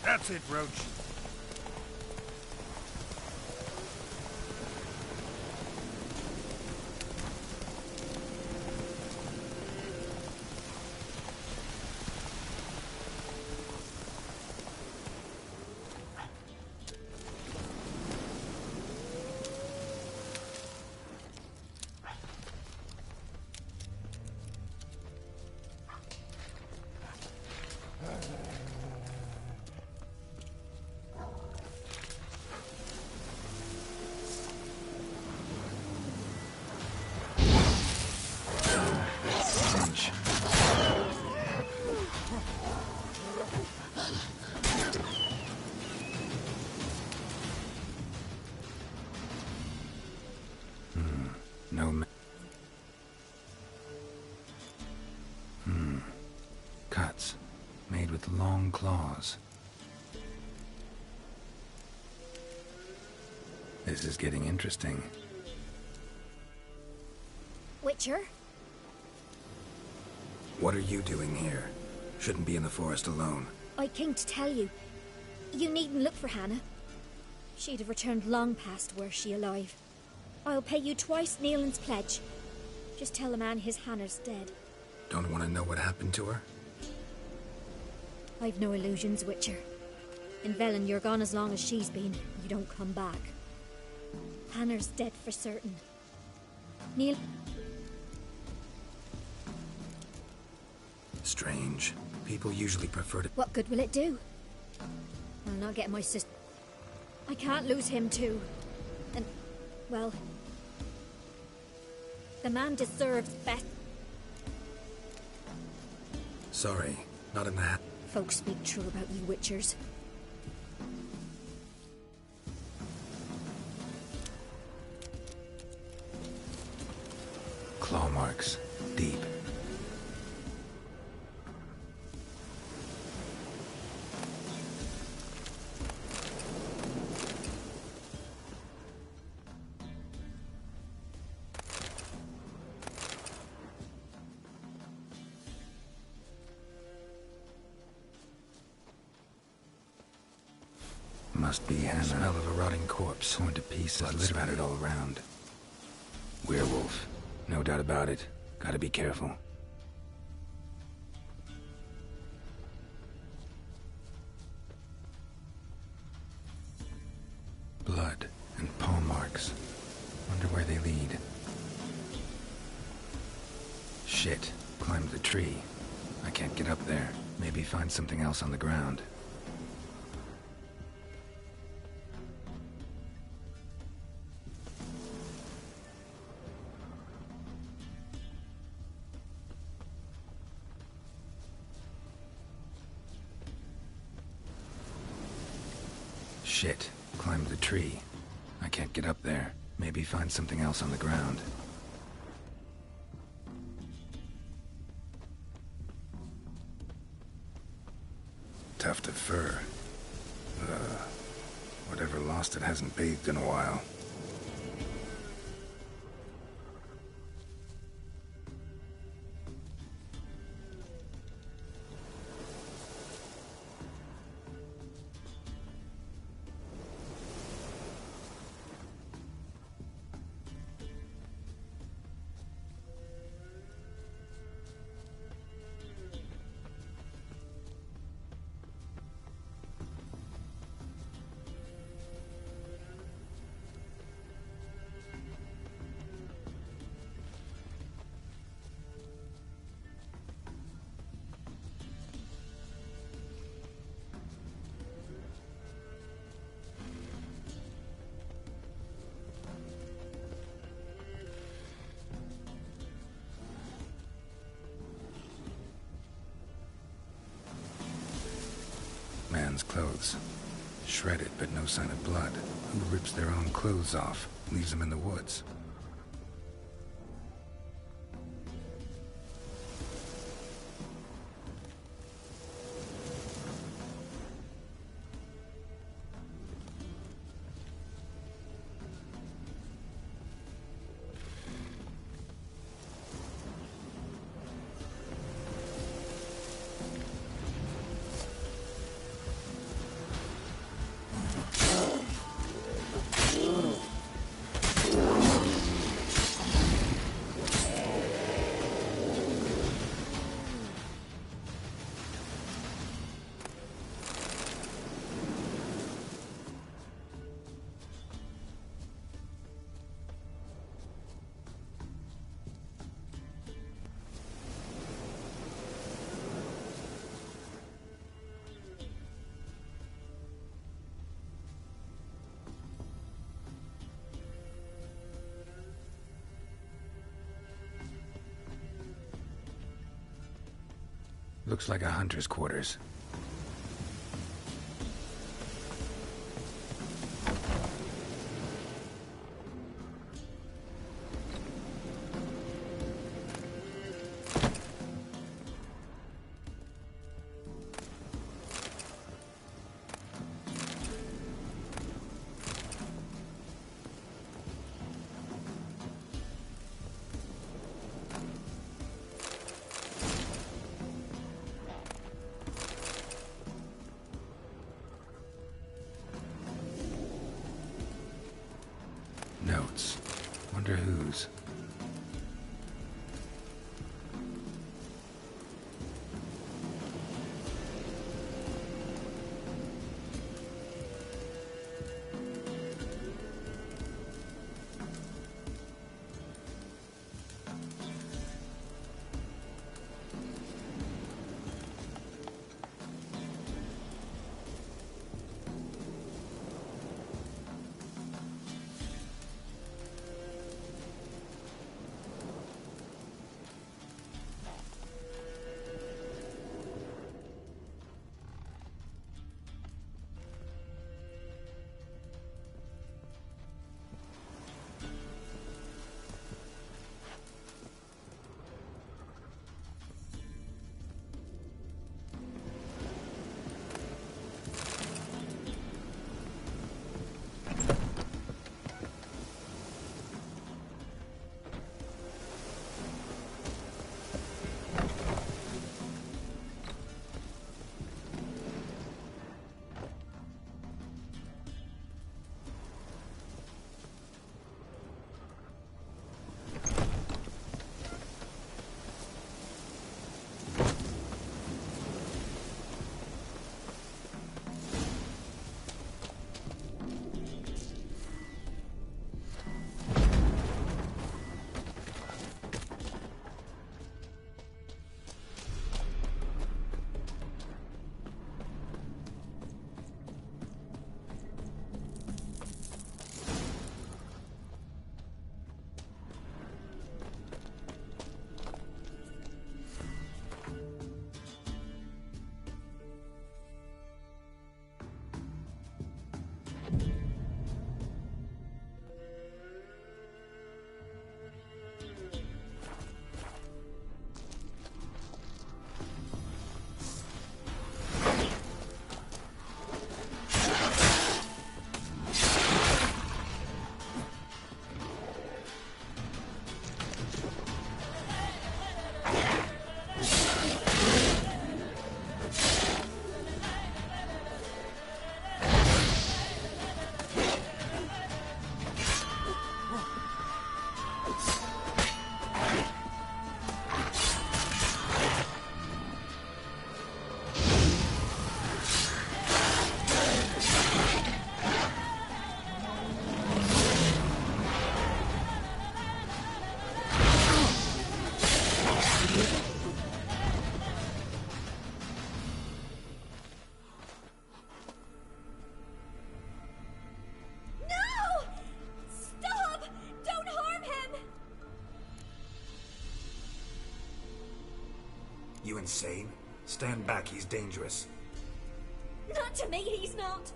N: That's it, Roach. Cuts. Made with long claws. This is getting interesting.
L: Witcher?
C: What are you doing here? Shouldn't be in the forest alone.
L: I came to tell you. You needn't look for Hannah. She'd have returned long past were she alive. I'll pay you twice Neelan's pledge. Just tell the man his Hannah's dead.
C: Don't want to know what happened to her?
L: I've no illusions, Witcher. In Velen, you're gone as long as she's been. You don't come back. Hannah's dead for certain. Neil...
C: Strange. People usually prefer to...
L: What good will it do? I'll not get my sister. I can't lose him too. And, well... the man deserves best.
C: Sorry, not in that.
L: Folks speak true about you Witchers.
C: Claw marks. Deep. Must be Hannah. Smell of a rotting corpse, torn to pieces, blood spattered all around. Werewolf. No doubt about it. Gotta be careful. Blood and paw marks. Wonder where they lead. Shit. Climbed the tree. I can't get up there. Maybe find something else on the ground. Shit. Climbed the tree. I can't get up there. Maybe find something else on the ground. Tuft of fur. Whatever lost it hasn't bathed in a while. Man's clothes. Shredded, but no sign of blood. Who rips their own clothes off, leaves them in the woods? Looks like a hunter's quarters. Notes. Wonder whose. You insane? Stand back, he's dangerous.
L: Not to me, he's not.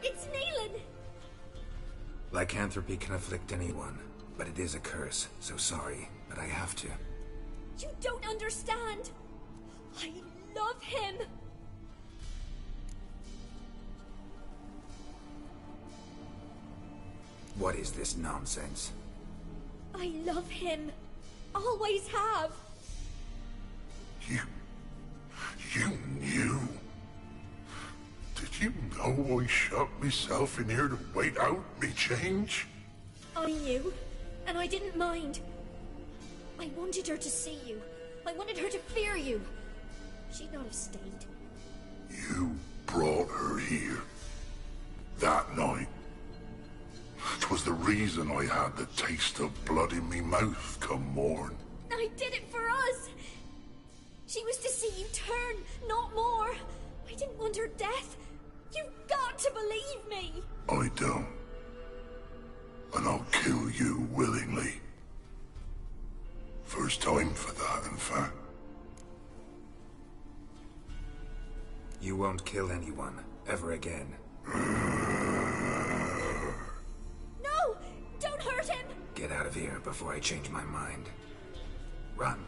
L: It's Neelan!
C: Lycanthropy can afflict anyone, but it is a curse, so sorry, but I have to.
L: You don't understand. I love him.
C: What is this nonsense?
L: I love him. Always have.
N: You knew? Did you know I shut myself in here to wait out me change?
L: I knew, and I didn't mind. I wanted her to see you. I wanted her to fear you. She'd not have stayed.
N: You brought her here. That night. 'Twas the reason I had the taste of blood in me mouth come morn.
L: I did it for us. She was to see you turn, not more. I didn't want her death. You've got to believe me.
N: I don't. And I'll kill you willingly. First time for that, in fact.
C: You won't kill anyone, ever again.
L: No! Don't hurt him!
C: Get out of here before I change my mind. Run.